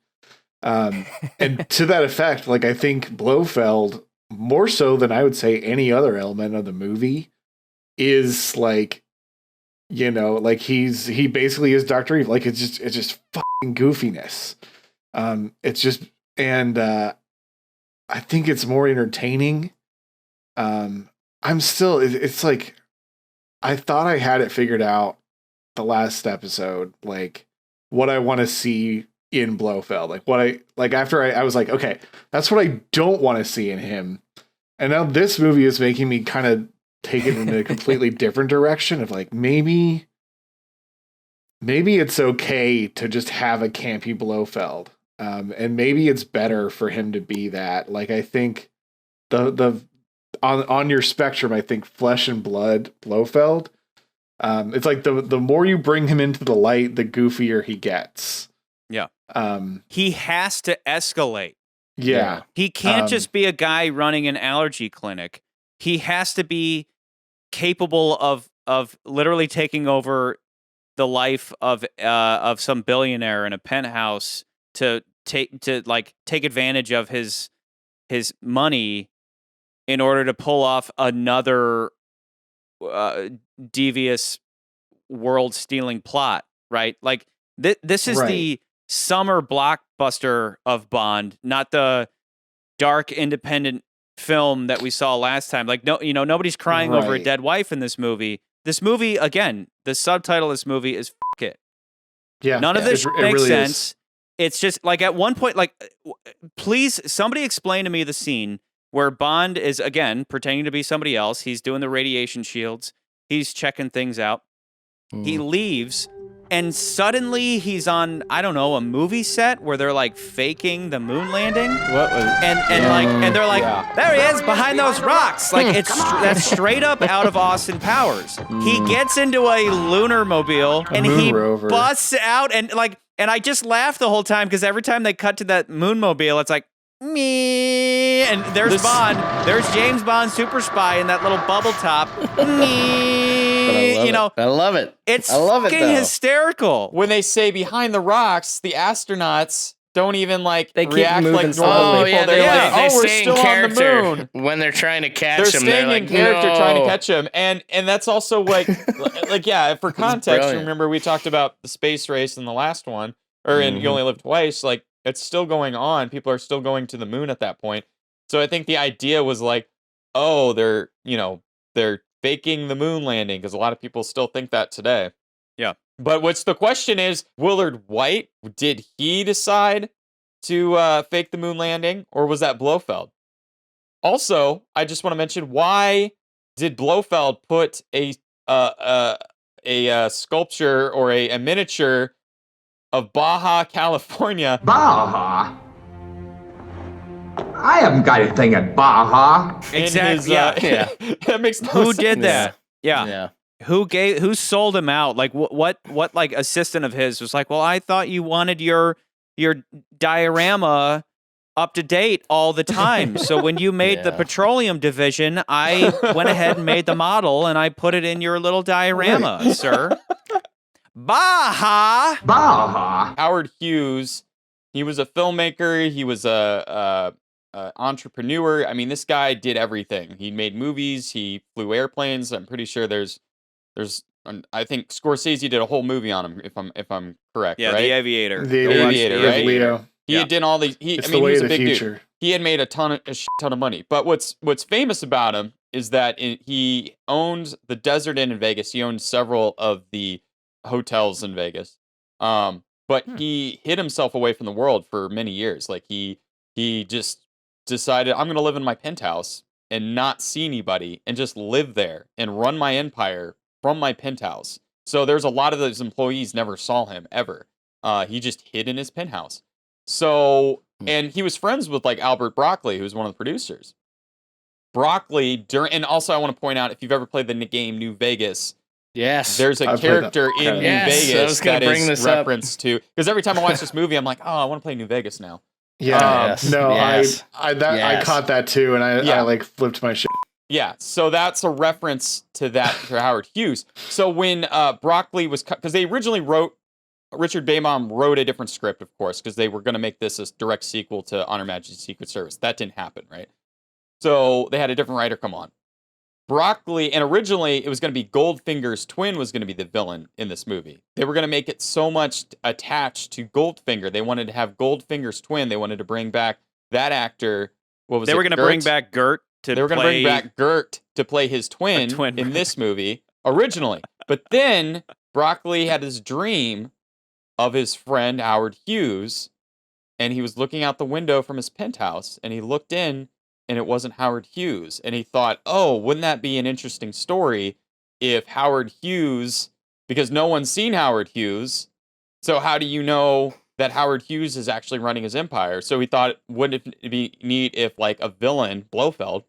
And to that effect, like I think Blofeld, more so than I would say any other element of the movie, is like, you know, like he basically is Dr. Evil. Like it's just fucking goofiness. It's just, and I think it's more entertaining. It's like, I thought I had it figured out the last episode, like what I want to see in Blofeld, after I was like, okay, that's what I don't want to see in him. And now this movie is making me kind of take it in a completely different direction of like, maybe it's okay to just have a campy Blofeld. And maybe it's better for him to be that. Like, I think on your spectrum, I think Flesh and Blood Blofeld, it's like the more you bring him into the light, the goofier he gets. Yeah. He has to escalate. Yeah. He can't just be a guy running an allergy clinic. He has to be capable of literally taking over the life of some billionaire in a penthouse to take advantage of his money in order to pull off another devious world-stealing plot, right? Like this is the summer blockbuster of Bond, not the dark independent film that we saw last time. Like nobody's crying over a dead wife in this movie. This movie, again, the subtitle of this movie is "F it." Yeah, none of this makes really sense. Is. It's just like at one point, like, please, somebody explain to me the scene where Bond is again pretending to be somebody else. He's doing the radiation shields. He's checking things out. He leaves, and suddenly he's on, I don't know, a movie set where they're like faking the moon landing. And they're like, there he is behind those rocks. Like that's straight up out of Austin Powers. He gets into a lunar mobile and he busts out and I just laughed the whole time because every time they cut to that moon mobile, it's like, me, and there's Bond. There's James Bond, super spy, in that little bubble top. Me, I love it. It's fucking hysterical. When they say behind the rocks, the astronauts don't even they react keep like moving normal slowly. people. They're like, they we're stay still in on the character moon. when they're trying to catch they're him. Staying they're like, in character no. trying to catch him, and that's also like for context. Remember we talked about the space race in the last one, or in You Only Live Twice. Like it's still going on. People are still going to the moon at that point. So I think the idea was like, oh, they're faking the moon landing because a lot of people still think that today. Yeah. But the question is, Willard Whyte, did he decide to fake the moon landing, or was that Blofeld? Also, I just want to mention, why did Blofeld put a sculpture or a miniature of Baja California? Baja? I haven't got a thing at Baja. Exactly. That makes no Who sense. did that? Yeah. Who sold him out? Like what like assistant of his was like, well, I thought you wanted your diorama up to date all the time. So when you made the petroleum division, I went ahead and made the model and I put it in your little diorama, sir. Baja. Howard Hughes, he was a filmmaker. He was a entrepreneur. I mean, this guy did everything. He made movies. He flew airplanes. I'm pretty sure there's I think Scorsese did a whole movie on him, if I'm correct. Yeah, right? The Aviator. The Aviator, right? Leo. He did all these. He was a big dude. He had made a shit ton of money. But what's famous about him is that he owned the Desert Inn in Vegas. He owned several of the hotels in Vegas. But he hid himself away from the world for many years. Like he just decided, I'm going to live in my penthouse and not see anybody and just live there and run my empire from my penthouse. So there's a lot of those employees never saw him ever. He just hid in his penthouse. So And he was friends with like Albert Broccoli, who's one of the producers. Broccoli, and also I want to point out, if you've ever played the game New Vegas, yes, there's a character in New Vegas that is referenced to, because every time I watch this movie, I'm like, oh, I want to play New Vegas now. Yeah, I caught that too, and I like flipped my shit. Yeah, so that's a reference to that to Howard Hughes. So when Broccoli was cut, because they originally Richard Baybaum wrote a different script, of course, because they were going to make this a direct sequel to On Her Majesty's Secret Service. That didn't happen, right? So they had a different writer come on. Broccoli, and originally it was going to be Goldfinger's twin was going to be the villain in this movie. They were going to make it so much attached to Goldfinger. They wanted to have Goldfinger's twin. They wanted to bring back that actor. They were going to bring back Gert to play his twin in this movie originally. But then Broccoli had this dream of his friend Howard Hughes, and he was looking out the window from his penthouse, and he looked in, and it wasn't Howard Hughes. And he thought, oh, wouldn't that be an interesting story if Howard Hughes, because no one's seen Howard Hughes, so how do you know that Howard Hughes is actually running his empire? So he thought, wouldn't it be neat if like a villain, Blofeld,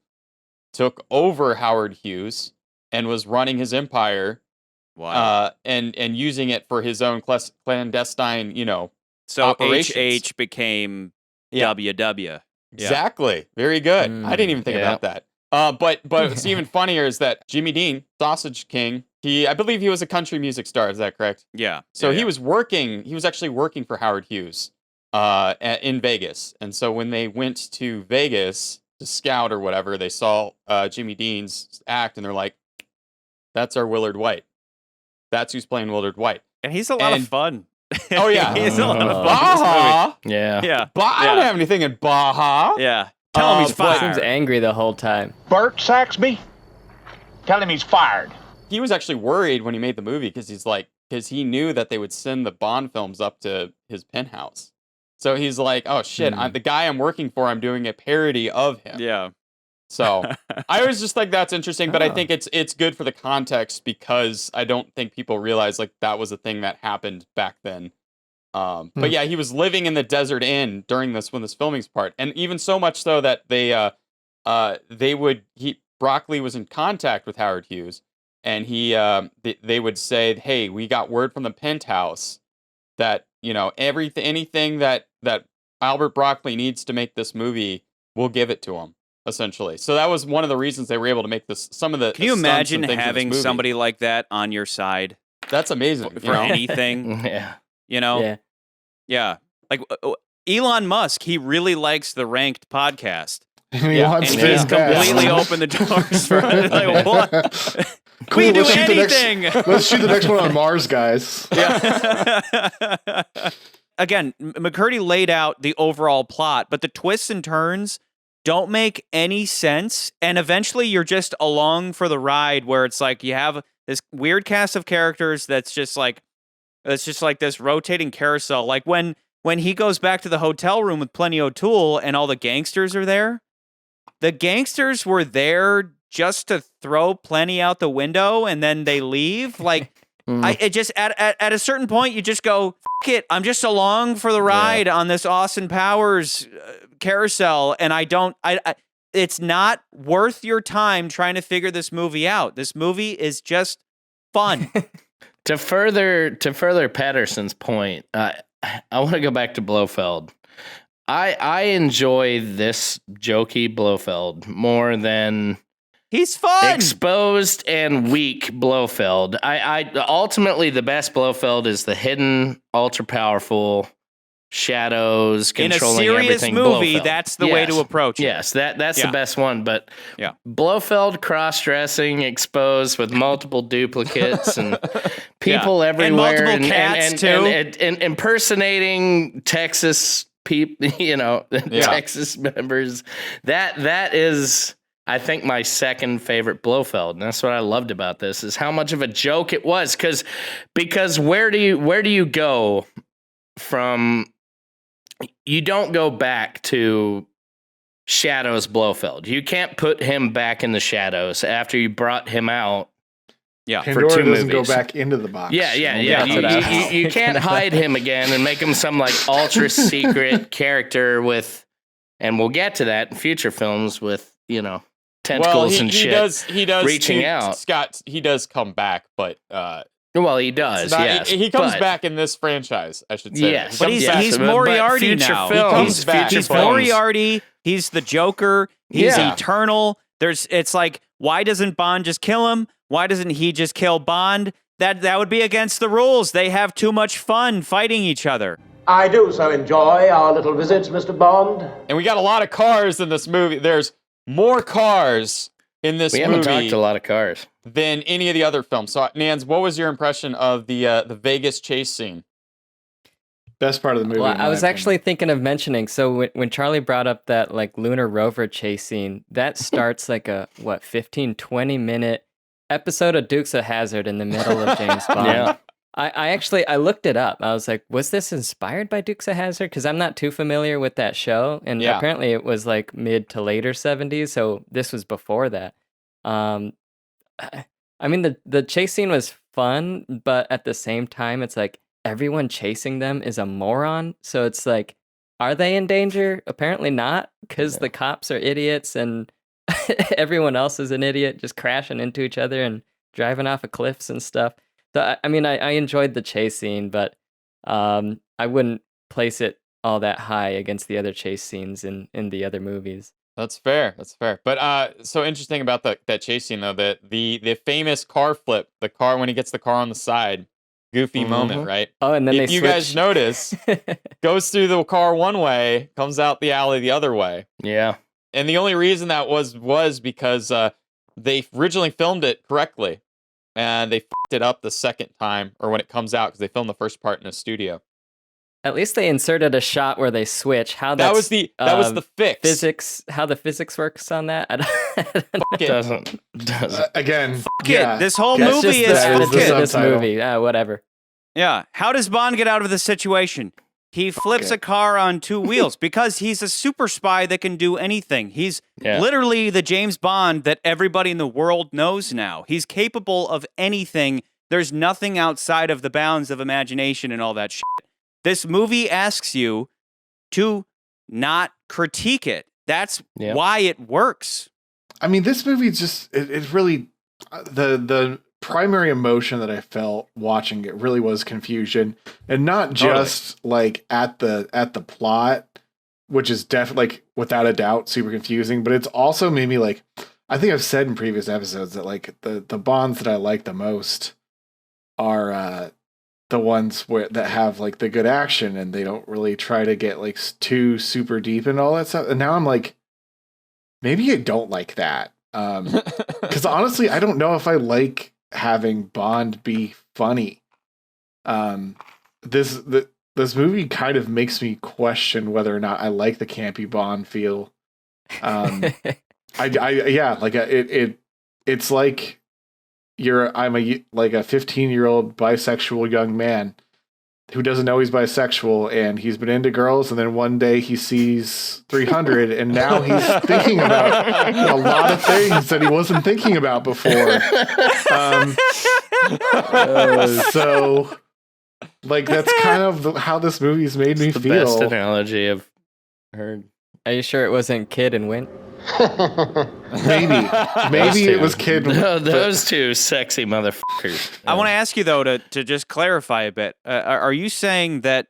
took over Howard Hughes and was running his empire, and using it for his own clandestine, so operations. HH became WW. Exactly. Very good. I didn't even think about that. But what's even funnier is that Jimmy Dean, Sausage King, I believe he was a country music star. Is that correct? Yeah. So he was actually working for Howard Hughes in Vegas. And so when they went to Vegas to scout or whatever, they saw Jimmy Dean's act, and they're like, that's our Willard Whyte. That's who's playing Willard Whyte. And he's a lot of fun. Oh, yeah. He's a lot of fun. Baja. Yeah. I don't have anything in Baja. Yeah. Tell him he's fired. He seems angry the whole time. Bert Saxby? Tell him he's fired. He was actually worried when he made the movie because he knew that they would send the Bond films up to his penthouse. So he's like, oh, shit, the guy I'm working for, I'm doing a parody of him. Yeah. So I always just think that's interesting, but I think it's good for the context, because I don't think people realize like that was a thing that happened back then. But yeah, he was living in the Desert Inn during when this filming's part, and even so much so that Broccoli was in contact with Howard Hughes, and they would say, hey, we got word from the penthouse that anything that Albert Broccoli needs to make this movie, we'll give it to him. Essentially. So that was one of the reasons they were able to make this. Can you imagine having somebody like that on your side? That's amazing. For anything. Yeah. Yeah. Like Elon Musk, he really likes the Ranked podcast. And he's completely opened the doors for it. Like, what? Cool, we do anything. Let's shoot the next one on Mars, guys. Yeah. Again, McCurdy laid out the overall plot, but the twists and turns don't make any sense, and eventually you're just along for the ride, where it's like you have this weird cast of characters that's just like this rotating carousel. Like when he goes back to the hotel room with Plenty O'Toole and all the gangsters are there, the gangsters were there just to throw Plenty out the window and then they leave. Like it just at a certain point you just go, F it, I'm just along for the ride on this Austin Powers carousel, and it's not worth your time trying to figure this movie out. This movie is just fun. To further Patterson's point, I want to go back to Blofeld. I enjoy this jokey Blofeld more than he's fun. Exposed and weak Blofeld. I ultimately the best Blofeld is the hidden, ultra powerful, shadows controlling everything. In a serious movie, Blofeld. That's the way to approach it. Yes, that's the best one. But Blofeld cross-dressing, exposed with multiple duplicates and people everywhere, and multiple cats too, and impersonating Texas people, Texas members. That is, I think, my second favorite Blofeld, and that's what I loved about this, is how much of a joke it was. Because where do you go from? You don't go back to Shadows Blofeld. You can't put him back in the shadows after you brought him out. Yeah, Pandora doesn't go movies. back into the box. Yeah. You can't hide him again and make him some like ultra secret character with, and we'll get to that in future films with, tentacles and shit. He does reaching out. Scott, he does come back, but well, he does. Yes, he comes back in this franchise, I should say. Yes, but he's Moriarty now. Films, he's Moriarty. He's the Joker. He's eternal. It's like, why doesn't Bond just kill him? Why doesn't he just kill Bond? That would be against the rules. They have too much fun fighting each other. I do so enjoy our little visits, Mr. Bond. And we got a lot of cars in this movie. There's more cars in this movie. We haven't talked a lot of cars than any of the other films. So, Nans, what was your impression of the Vegas chase scene? Best part of the movie. Well, I was actually thinking of mentioning, so when Charlie brought up that like lunar rover chase scene, that starts like a 15-20 minute episode of Dukes of Hazzard in the middle of James Bond. Yeah. I looked it up. I was like, was this inspired by Dukes of Hazzard? Because I'm not too familiar with that show, and apparently it was like mid to later 70s, so this was before that. I mean, the chase scene was fun, but at the same time, it's like everyone chasing them is a moron. So it's like, are they in danger? Apparently not, because the cops are idiots and everyone else is an idiot, just crashing into each other and driving off of cliffs and stuff. So, I mean, I enjoyed the chase scene, but I wouldn't place it all that high against the other chase scenes in the other movies. That's fair. But so interesting about that chase scene, though, that the famous car flip, the car when he gets the car on the side, goofy moment, right? Oh, and then if you guys notice, goes through the car one way, comes out the alley the other way. Yeah. And the only reason that was because they originally filmed it correctly, and they fucked it up the second time, or when it comes out, because they filmed the first part in a studio. At least they inserted a shot where they switch. That was the fix. Physics, how the physics works on that. I don't doesn't. Again, this whole movie is this movie. Whatever. Yeah. How does Bond get out of this situation? He flips a car on two wheels because he's a super spy that can do anything. He's literally the James Bond that everybody in the world knows now. He's capable of anything. There's nothing outside of the bounds of imagination and all that shit. This movie asks you to not critique it. That's why it works. I mean, this movie just it really the primary emotion that I felt watching it really was confusion, and not just like at the plot, which is definitely like without a doubt super confusing, but it's also made me like, I think I've said in previous episodes that like the Bonds that I like the most are the ones that have like the good action and they don't really try to get like too super deep and all that stuff. And now I'm like, maybe I don't like that. Because honestly, I don't know if I like having Bond be funny. This movie kind of makes me question whether or not I like the campy Bond feel. It's like I'm a 15-year-old bisexual young man who doesn't know he's bisexual, and he's been into girls, and then one day he sees 300 and now he's thinking about a lot of things that he wasn't thinking about before. So like that's kind of how this movie's made me feel. Best analogy I've heard. Are you sure it wasn't Kid and Wint? Maybe it was Kid. No, those two sexy motherfuckers. I want to ask you though to just clarify a bit. Are you saying that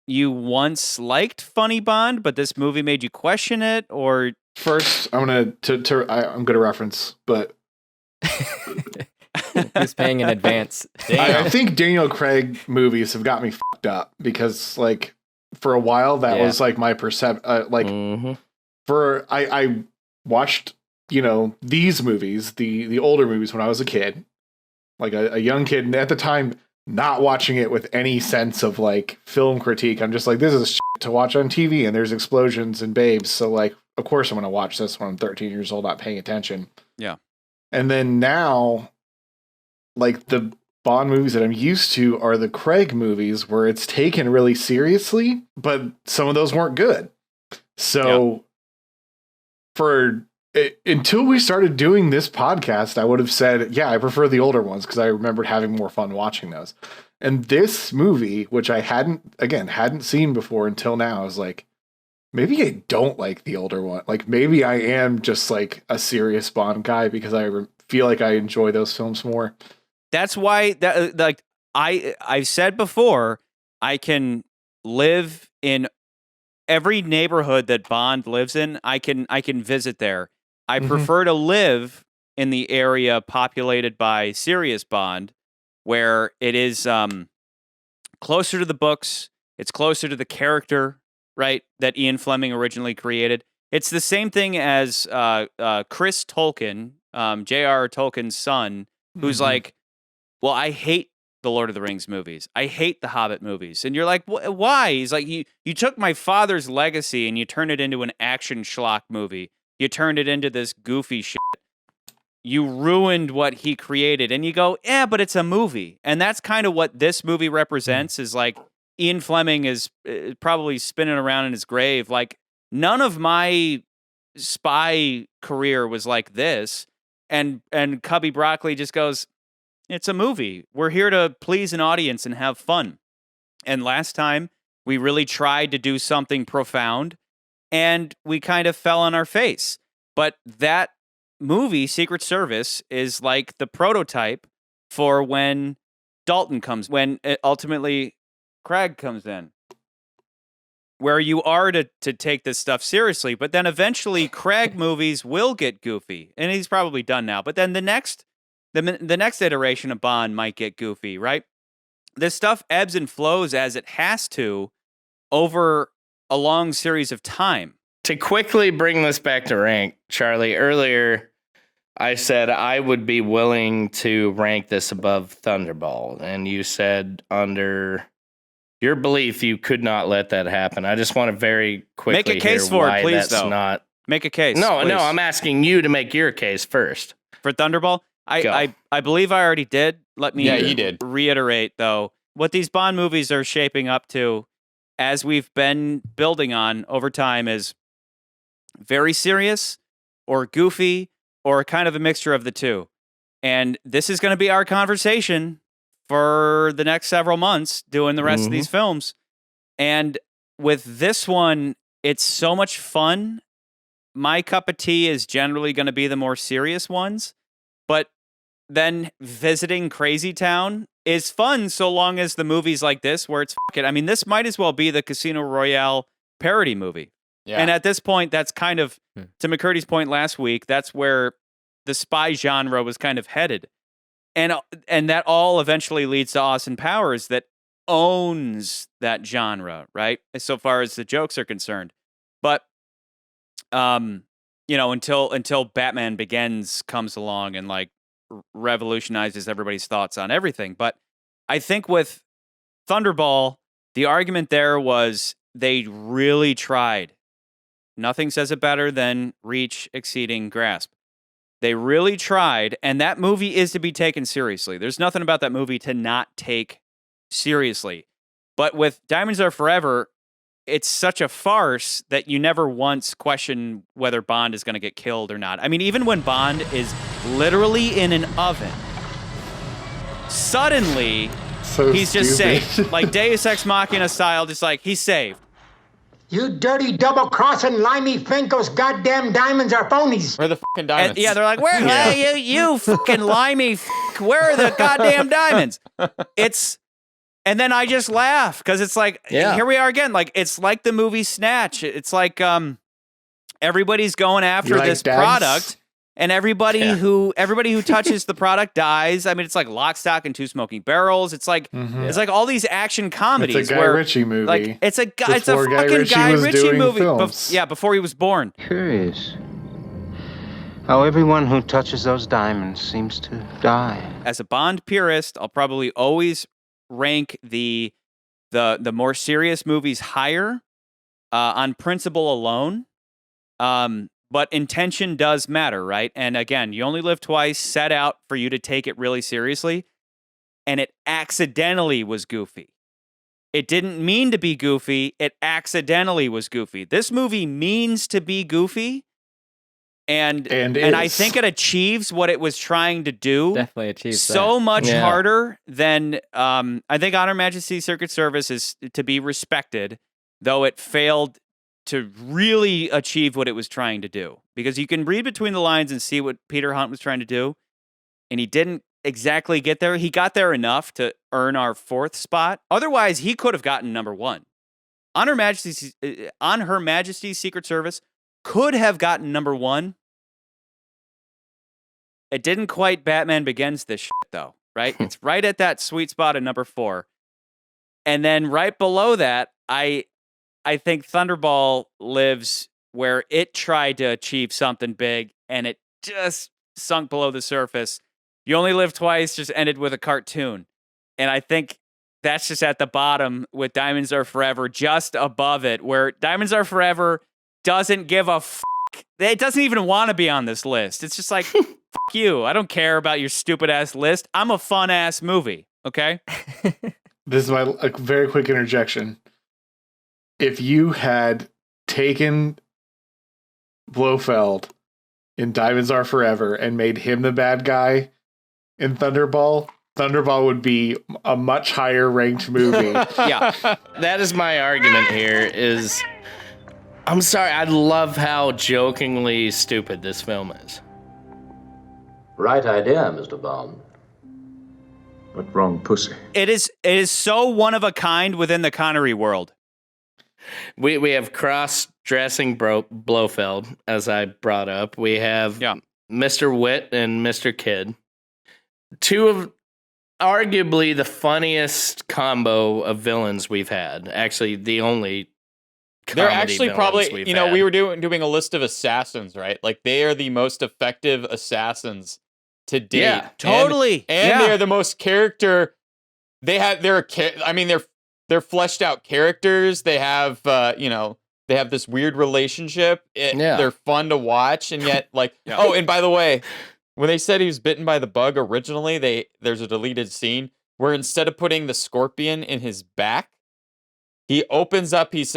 you once liked Funny Bond, but this movie made you question it? Or first, I'm gonna reference, but who's paying in advance? I think Daniel Craig movies have got me fucked up because like for a while that was like my perception. I watched, these movies, the older movies when I was a kid, like a young kid, and at the time not watching it with any sense of like film critique. I'm just like, this is shit to watch on TV and there's explosions and babes. So like, of course I'm going to watch this when I'm 13 years old, not paying attention. Yeah. And then now, like the Bond movies that I'm used to are the Craig movies where it's taken really seriously, but some of those weren't good. So for until we started doing this podcast, I would have said, yeah, I prefer the older ones because I remembered having more fun watching those. And this movie, which I hadn't seen before until now, I was like, maybe I don't like the older one. Like, maybe I am just like a serious Bond guy because I feel like I enjoy those films more. That's why I've said before, I can live in every neighborhood that Bond lives in. I can visit there. I prefer to live in the area populated by Sirius Bond, where it is closer to the books. It's closer to the character, right, that Ian Fleming originally created. It's the same thing as Chris Tolkien, J.R.R. Tolkien's son, who's like, well, I hate the Lord of the Rings movies. I hate the Hobbit movies. And you're like, why? He's like, you took my father's legacy and you turned it into an action schlock movie. You turned it into this goofy shit. You ruined what he created. And you go, yeah, but it's a movie. And that's kind of what this movie represents, is like Ian Fleming is probably spinning around in his grave. Like, none of my spy career was like this. And Cubby Broccoli just goes, it's a movie. We're here to please an audience and have fun. And last time, we really tried to do something profound, and we kind of fell on our face. But that movie, Secret Service, is like the prototype for when Dalton comes, when ultimately Craig comes in, where you are to take this stuff seriously. But then eventually Craig movies will get goofy, and he's probably done now. But then the next iteration of Bond might get goofy, right? This stuff ebbs and flows as it has to over a long series of time. To quickly bring this back to rank, Charlie, earlier I said I would be willing to rank this above Thunderball, and you said under your belief you could not let that happen. I just want to very quickly make a case hear for why it, please. that's Though not. Make a case. No, please. I'm asking you to make your case first For Thunderball. I believe I already did. Let me you did. reiterate, though, what these Bond movies are shaping up to, as we've been building on over time, is very serious or goofy or kind of a mixture of the two. And this is going to be our conversation for the next several months doing the rest of these films. And with this one, it's so much fun. My cup of tea is generally going to be the more serious ones. But then visiting Crazy Town is fun so long as the movie's like this, where it's fuck it. I mean, this might as well be the Casino Royale parody movie. Yeah. And at this point, that's kind of, to McCurdy's point last week, that's where the spy genre was kind of headed. And that all eventually leads to Austin Powers that owns that genre, right? So far as the jokes are concerned. But, until Batman Begins comes along and like revolutionizes everybody's thoughts on everything. But I think with Thunderball, the argument there was they really tried. Nothing says it better than reach exceeding grasp. They really tried, and that movie is to be taken seriously. There's nothing about that movie to not take seriously. But with Diamonds Are Forever, it's such a farce that you never once question whether Bond is going to get killed or not. I mean, even when Bond is literally in an oven, suddenly he's just saved. Like Deus Ex Machina style, just like, he's saved. You dirty double-crossing limey fink, those goddamn diamonds are phonies. Where are the fucking diamonds? And, they're like, where? You fucking limey where are the goddamn diamonds? And then I just laugh because it's like, here we are again. Like, it's like the movie Snatch. It's like everybody's going after this product, and everybody who touches the product dies. I mean, it's like Lock, Stock, and Two Smoking Barrels. It's like it's like all these action comedies. It's a Guy Ritchie movie. Like it's a fucking Guy Ritchie movie. Before he was born. Curious how everyone who touches those diamonds seems to die. As a Bond purist, I'll probably always rank the more serious movies higher on principle alone. But intention does matter, right? And again, you only live twice, set out for you to take it really seriously, and it accidentally was goofy. It didn't mean to be goofy, it accidentally was goofy. This movie means to be goofy, And I think it achieves what it was trying to do. Definitely achieves so that. much harder than I think Honor Majesty's Secret Service is to be respected, though it failed to really achieve what it was trying to do. Because you can read between the lines and see what Peter Hunt was trying to do, and he didn't exactly get there. He got there enough to earn our 4th spot. Otherwise, he could have gotten number 1. On Her Majesty's Secret Service could have gotten number 1. It didn't quite Batman Begins this shit, though, right? It's right at that sweet spot of number 4. And then right below that, I think Thunderball lives where it tried to achieve something big, and it just sunk below the surface. You Only Live Twice just ended with a cartoon. And I think that's just at the bottom with Diamonds Are Forever, just above it, where Diamonds Are Forever doesn't give a fuck. It doesn't even want to be on this list. It's just like, fuck you. I don't care about your stupid-ass list. I'm a fun-ass movie, okay? This is my very quick interjection. If you had taken Blofeld in Diamonds Are Forever and made him the bad guy in Thunderball would be a much higher ranked movie. Yeah. That is my argument here is, I'm sorry, I love how jokingly stupid this film is. Right idea, Mr. Bond. But wrong pussy. It is so one of a kind within the Connery world. We have cross-dressing Blofeld, as I brought up. We have Mr. Wit and Mr. Kidd. 2 of arguably the funniest combo of villains we've had. Actually, the only they're actually probably, had. we were doing a list of assassins, right? Like, they are the most effective assassins to date. Yeah, totally. And they're the most character. They're fleshed out characters. They have, they have this weird relationship. They're fun to watch, and yet, Oh, and by the way, when they said he was bitten by the bug originally, there's a deleted scene where instead of putting the scorpion in his back, he opens up. He's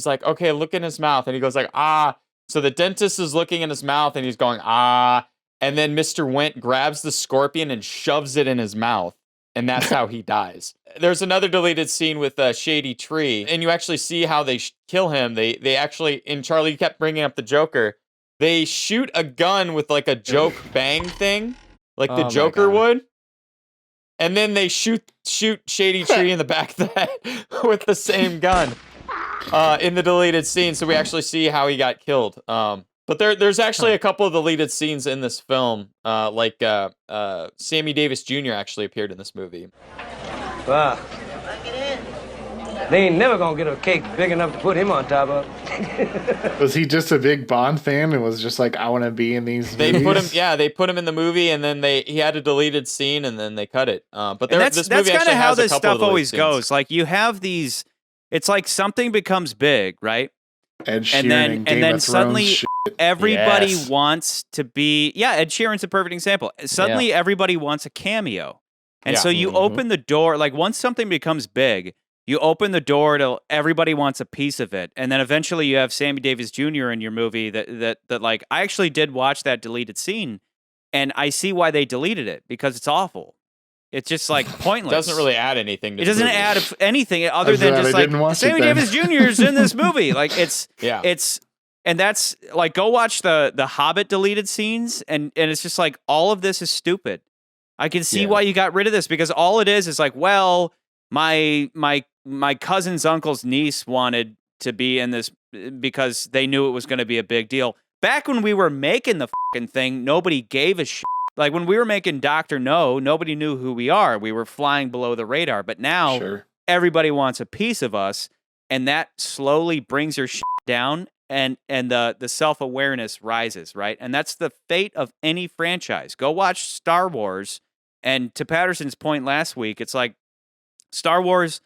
like, okay, look in his mouth, and he goes like, ah. So the dentist is looking in his mouth, and he's going, ah. And then Mr. Wint grabs the scorpion and shoves it in his mouth. And that's how he dies. There's another deleted scene with Shady Tree, and you actually see how they kill him. They actually, and Charlie, you kept bringing up the Joker. They shoot a gun with like a joke bang thing, like the Joker would, and then they shoot Shady Tree in the back of the head with the same gun in the deleted scene. So we actually see how he got killed. But there's actually a couple of deleted scenes in this film, Sammy Davis Jr. actually appeared in this movie. Wow. They ain't never gonna get a cake big enough to put him on top of. Was he just a big Bond fan and was just like, I want to be in these movies? They put him in the movie, and then he had a deleted scene, and then they cut it. But that's kind of how this stuff always goes. Like, you have these, it's like something becomes big, right? Ed Sheeran and then suddenly shit. everybody wants to be. Yeah, Ed Sheeran's a perfect example. Suddenly everybody wants a cameo, and so you open the door. Like, once something becomes big, you open the door to everybody wants a piece of it, and then eventually you have Sammy Davis Jr. in your movie. That like, I actually did watch that deleted scene, and I see why they deleted it, because it's awful. It's just like pointless. It doesn't really add anything to it doesn't add anything other than just like Sammy Davis Jr. is in this movie. Like, it's and that's like, go watch the Hobbit deleted scenes, and it's just like, all of this is stupid. I can see why you got rid of this, because all it is like, well, my cousin's uncle's niece wanted to be in this because they knew it was going to be a big deal. Back when we were making the fucking thing, nobody gave a shit. Like, when we were making Dr. No, nobody knew who we are. We were flying below the radar. But now everybody wants a piece of us, and that slowly brings your shit down, and the self-awareness rises, right? And that's the fate of any franchise. Go watch Star Wars, and to Patterson's point last week, it's like Star Wars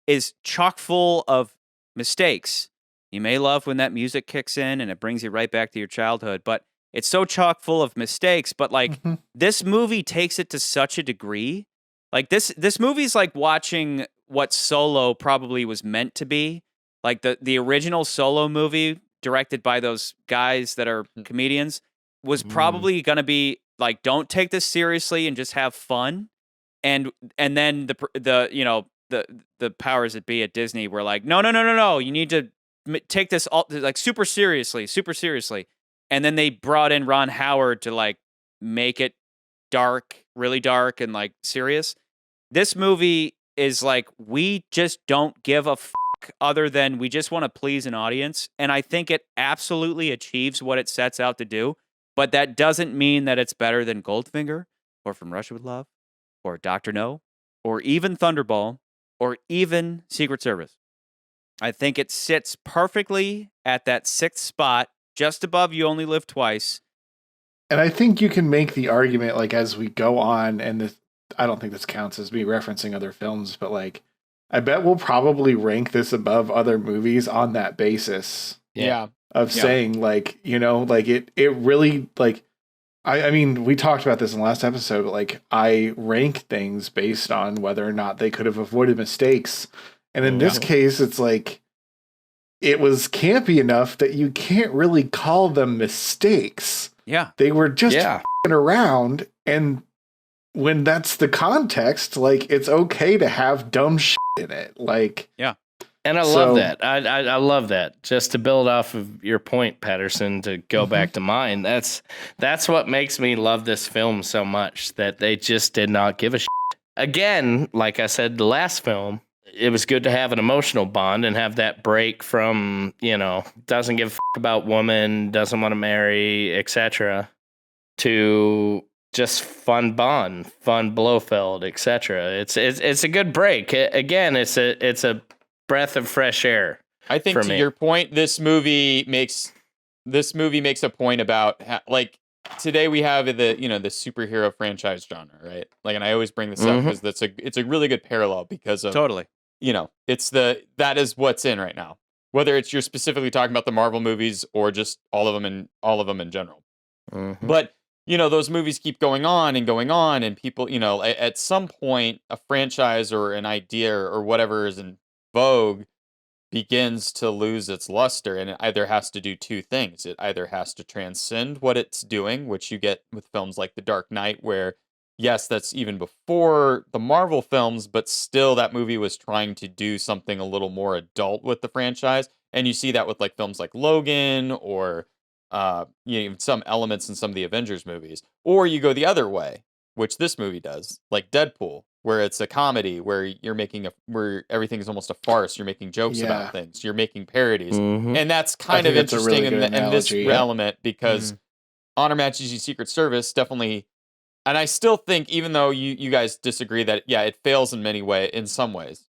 is chock full of mistakes. You may love when that music kicks in and it brings you right back to your childhood, but it's so chock full of mistakes. But like, this movie takes it to such a degree. Like, this movie's like watching what Solo probably was meant to be. Like the original Solo movie directed by those guys that are comedians. was probably going to be like, don't take this seriously and just have fun. And then the powers that be at Disney were like, no, you need to take this all like super seriously. And then they brought in Ron Howard to like make it dark, really dark and like serious. This movie is like, we just don't give a other than we just want to please an audience. And I think it absolutely achieves what it sets out to do. But that doesn't mean that it's better than Goldfinger or From Russia with Love or Dr. No or even Thunderball or even Secret Service. I think it sits perfectly at that 6th spot, just above You Only Live Twice. And I think you can make the argument, like, as we go on, and this, I don't think this counts as me referencing other films, but like, I bet we'll probably rank this above other movies on that basis. Yeah. Of saying, like, you know, like it really, like, I mean, we talked about this in the last episode, but like, I rank things based on whether or not they could have avoided mistakes. And in this case, it's like, it was campy enough that you can't really call them mistakes. Yeah. They were just f***ing around. And when that's the context, like, it's okay to have dumb shit in it. Like, yeah. And I love that. I love that. Just to build off of your point, Patterson, to go back to mine, that's what makes me love this film so much, that they just did not give a shit. Again, like I said, the last film, it was good to have an emotional bond and have that break from, you know, doesn't give a fuck about woman, doesn't want to marry, etc., to just fun Bond, fun Blofeld, etc. It's a good break. Again, it's a breath of fresh air. I think to your point, this movie makes a point about like, today we have the superhero franchise genre, right? Like, and I always bring this up because it's a really good parallel because of totally. You know, that is what's in right now. Whether it's you're specifically talking about the Marvel movies or just all of them in general. But you know, those movies keep going on, and people, you know, at some point, a franchise or an idea or whatever is in vogue begins to lose its luster, and it either has to do two things. It either has to transcend what it's doing, which you get with films like The Dark Knight, where yes, that's even before the Marvel films, but still that movie was trying to do something a little more adult with the franchise. And you see that with like films like Logan or even some elements in some of the Avengers movies. Or you go the other way, which this movie does, like Deadpool, where it's a comedy where where everything is almost a farce. You're making jokes about things. You're making parodies. And that's kind of interesting in this element because Honor Majesty's Secret Service definitely. And I still think, even though you guys disagree that, yeah, it fails in some ways,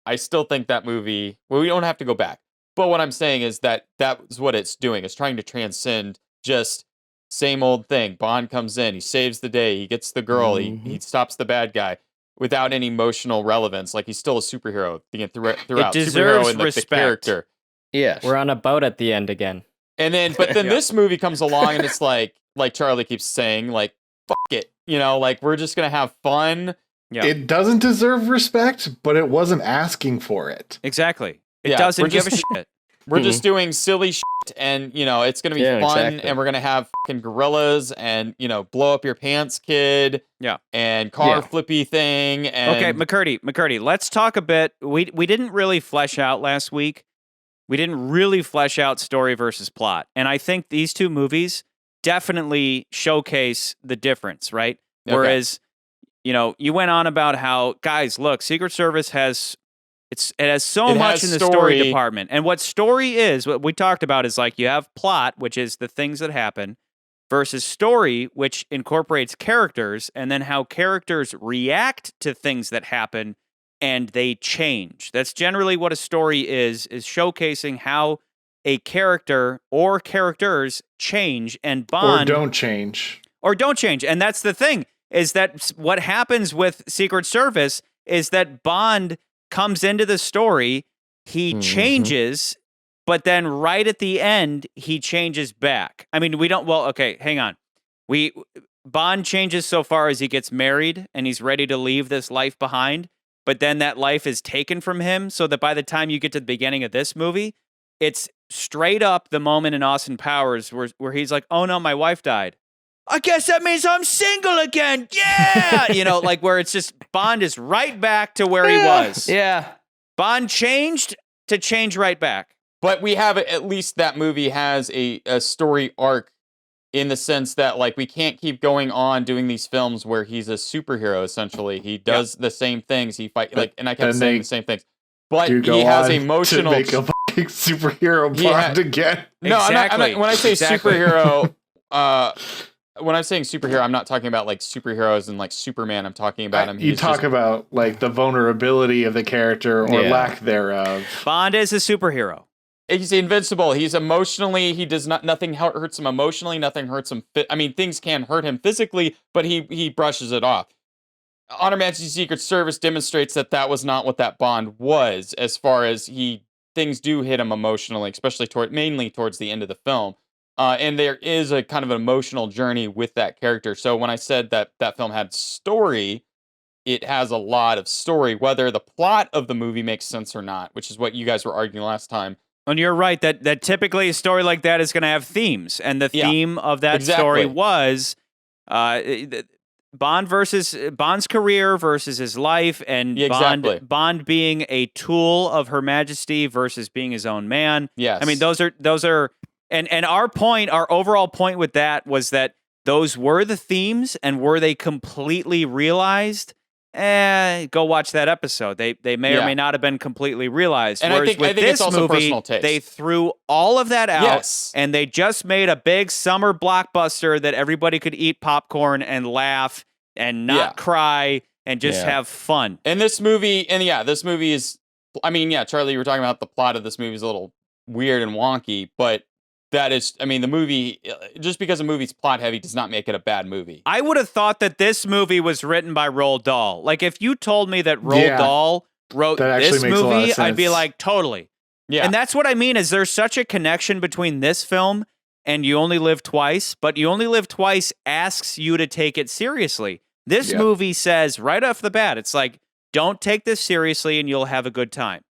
I still think that movie, well, we don't have to go back. But what I'm saying is that is what it's doing. It's trying to transcend just same old thing. Bond comes in, he saves the day, he gets the girl, he stops the bad guy without any emotional relevance. Like, he's still a superhero throughout. It deserves superhero and respect. The character. Yeah. We're on a boat at the end again. And then, but then this movie comes along and it's like Charlie keeps saying, like, fuck it. You know, like, we're just going to have fun. Yeah. It doesn't deserve respect, but it wasn't asking for it. Exactly. It doesn't give a shit. We're just doing silly shit, and, you know, it's going to be fun, and we're going to have fucking gorillas and, you know, blow up your pants, kid. Yeah. And car flippy thing. And okay, McCurdy, let's talk a bit. We didn't really flesh out last week. We didn't really flesh out story versus plot. And I think these two movies definitely showcase the difference, right? Okay. Whereas, you know, you went on about how, guys, look, Secret Service has so much in the story department. And what story is, what we talked about is like, you have plot, which is the things that happen, versus story, which incorporates characters, and then how characters react to things that happen and they change. That's generally what a story is showcasing how a character or characters change, and Bond or don't change. And that's the thing, is that what happens with Secret Service is that Bond comes into the story, he changes, but then right at the end, he changes back. I mean, hang on. Bond changes so far as he gets married and he's ready to leave this life behind, but then that life is taken from him, so that by the time you get to the beginning of this movie, it's straight up the moment in Austin Powers where he's like, oh no, my wife died. I guess that means I'm single again. Yeah. You know, like where it's just Bond is right back to where he was. Yeah. Bond changed to change right back. But we have at least that movie has a story arc in the sense that like we can't keep going on doing these films where he's a superhero essentially. He does the same things. He fight like, and I kept saying the same things. But he has emotional. To make a fucking superhero Bond again. No, exactly. I'm not. When I say superhero, when I'm saying superhero, I'm not talking about like superheroes and like Superman. I'm talking about him. You talk about like the vulnerability of the character or lack thereof. Bond is a superhero. He's invincible. He's emotionally. He does not. Nothing hurts him emotionally. Nothing hurts him. I mean, things can hurt him physically, but he brushes it off. Honor Majesty's Secret Service demonstrates that was not what that Bond was. As far as things do hit him emotionally, especially mainly towards the end of the film. And there is a kind of an emotional journey with that character. So when I said that film had story, it has a lot of story, whether the plot of the movie makes sense or not, which is what you guys were arguing last time. And you're right that typically a story like that is going to have themes, and the theme of that story was Bond's career versus his life, and Bond being a tool of Her Majesty versus being his own man. Yes, I mean those are, and our overall point with that was that those were the themes, and were they completely realized? Go watch that episode. They may or may not have been completely realized. And whereas I think with it's this also movie, personal taste. they threw all of that out, Yes. and they just made a big summer blockbuster that everybody could eat popcorn and laugh and not cry and just have fun. And this movie, this movie is, I mean, Charlie, you were talking about the plot of this movie is a little weird and wonky, but that is, I mean, the movie, just because a movie's plot heavy does not make it a bad movie. I would have thought that this movie was written by Roald Dahl. Like, if you told me that Roald Dahl wrote this movie, I'd be like, totally. Yeah. And that's what I mean, is there's such a connection between this film and You Only Live Twice, but You Only Live Twice asks you to take it seriously. This movie says right off the bat, it's like, don't take this seriously and you'll have a good time.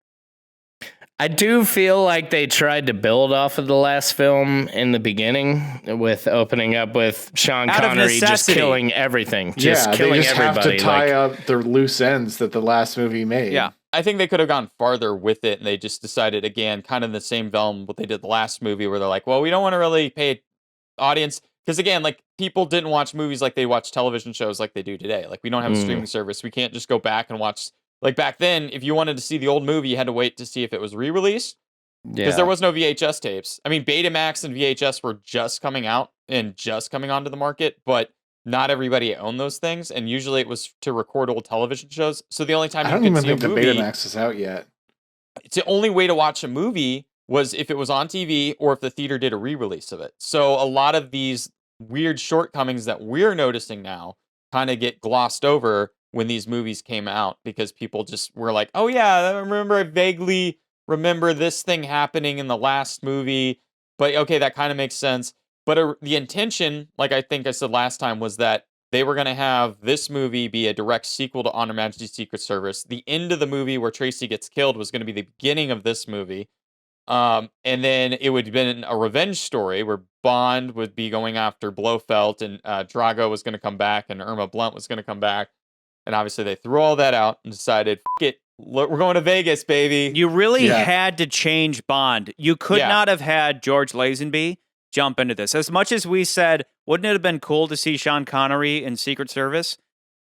I do feel like they tried to build off of the last film in the beginning with opening up with Sean Connery just killing everything. Just killing they just everybody. have to tie up the loose ends that the last movie made. Yeah. I think they could have gone farther with it, and they just decided, again, kind of the same vein what they did the last movie, where they're like, well, we don't want to really pay audience. Because, again, like, people didn't watch movies like they watch television shows like they do today. Like, we don't have a streaming service. We can't just go back and watch. Like, back then, if you wanted to see the old movie, you had to wait to see if it was re-released. Because there was no VHS tapes. I mean, Betamax and VHS were just coming out and just coming onto the market, but not everybody owned those things. And usually it was to record old television shows. So the only time I don't you could even see think a movie, the Betamax is out yet. It's the only way to watch a movie was if it was on TV or if the theater did a re-release of it. So a lot of these weird shortcomings that we're noticing now kind of get glossed over when these movies came out, because people just were like, oh yeah, I vaguely remember this thing happening in the last movie, but okay, that kind of makes sense. But the intention, like I think I said last time, was that they were going to have this movie be a direct sequel to Honor Majesty's Secret Service. The end of the movie where Tracy gets killed was going to be the beginning of this movie. And then it would have been a revenge story where Bond would be going after Blofeld, and Drago was going to come back, and Irma Blunt was going to come back. And obviously they threw all that out and decided, F it, we're going to Vegas, baby. You really had to change Bond. You could not have had George Lazenby jump into this. As much as we said, wouldn't it have been cool to see Sean Connery in Secret Service?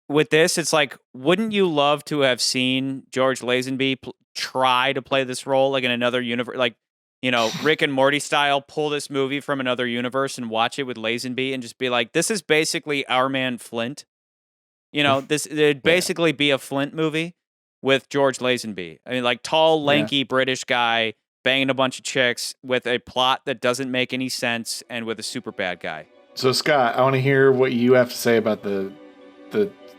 With this, it's like, wouldn't you love to have seen George Lazenby try to play this role like in another universe? Like, you know, Rick and Morty style, pull this movie from another universe and watch it with Lazenby and just be like, this is basically our man Flint. You know, it'd basically be a Flint movie with George Lazenby. I mean, like tall, lanky British guy banging a bunch of chicks with a plot that doesn't make any sense and with a super bad guy. So, Scott, I want to hear what you have to say about the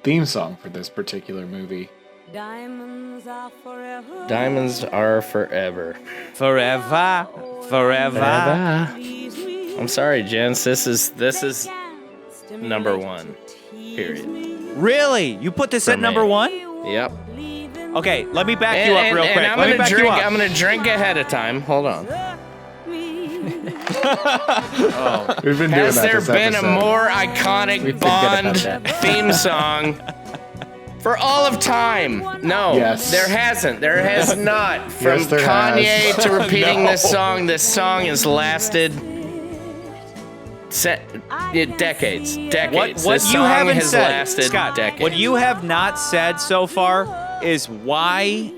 theme song for this particular movie. Diamonds are forever. Diamonds are forever. Forever. Forever. I'm sorry, gents. This is number one. Period. Really? You put this at number one? Yep. Okay, let me back you up real quick. I'm gonna drink ahead of time. Hold on. We've been doing Has that there this been episode. a more iconic Bond theme song for all of time? No. Yes. There hasn't. There has not. From Yes, there Kanye has. to repeating No. this song has lasted decades. What This you song haven't has said, lasted Scott, decades. what you have not said so far is why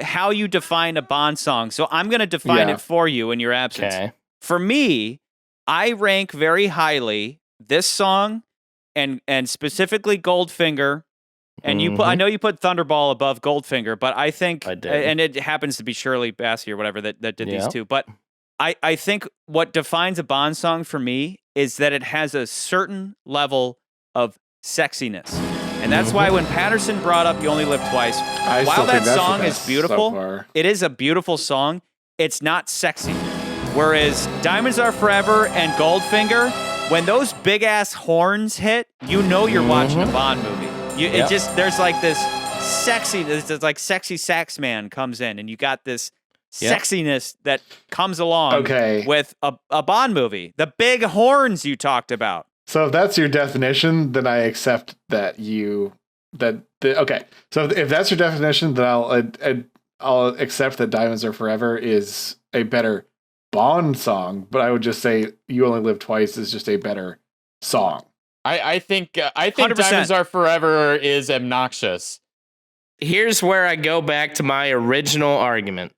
how you define a Bond song. So I'm going to define it for you in your absence. Okay. For me, I rank very highly this song and specifically Goldfinger. And you put, I know you put Thunderball above Goldfinger, but I think, and it happens to be Shirley Bassey or whatever that did these two. But I think what defines a Bond song for me is that it has a certain level of sexiness. And that's why when Patterson brought up You Only Live Twice, while that song is beautiful, it is a beautiful song, it's not sexy. Whereas Diamonds Are Forever and Goldfinger, when those big-ass horns hit, you know you're watching a Bond movie. It just, there's like this there's like sexy sax man comes in, and you got this sexiness that comes along with a Bond movie. The big horns you talked about. So if that's your definition, then I accept that okay. So if that's your definition, then I'll accept that Diamonds Are Forever is a better Bond song, but I would just say You Only Live Twice is just a better song. I think 100%. Diamonds Are Forever is obnoxious. Here's where I go back to my original argument.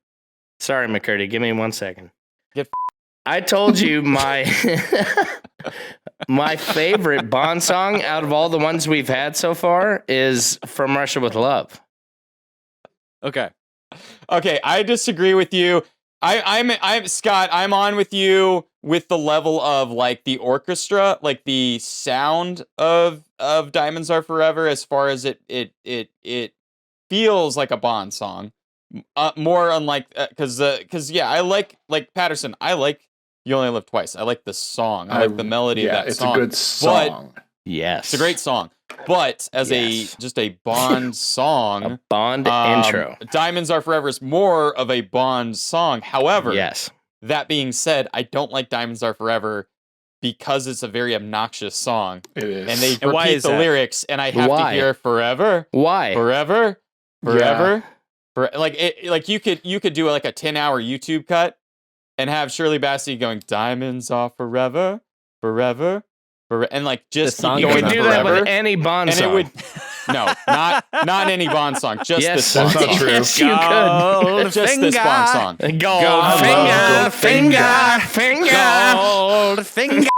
Sorry, McCurdy, give me 1 second. I told you my my favorite Bond song out of all the ones we've had so far is From Russia with Love. Okay, I disagree with you. I'm Scott. I'm on with you with the level of like the orchestra, like the sound of Diamonds Are Forever, as far as it feels like a Bond song. More unlike because I like Patterson. I like You Only Live Twice. I like the song. I like the melody of that song. It's a good song. Yes, it's a great song. But as just a Bond song, a Bond intro, Diamonds Are Forever is more of a Bond song. However, yes. That being said, I don't like Diamonds Are Forever because it's a very obnoxious song. It is, and they And why repeat is the that? lyrics, and I have to hear forever. Why? Forever. Yeah. Like you could do like a 10-hour YouTube cut and have Shirley Bassey going Diamonds Are Forever, forever, and like just The song keep You going could do forever. that with any Bond And song. it would not any Bond song, just Yes, this song. that's not true. Yes, you could. Just this Bond song. Goldfinger.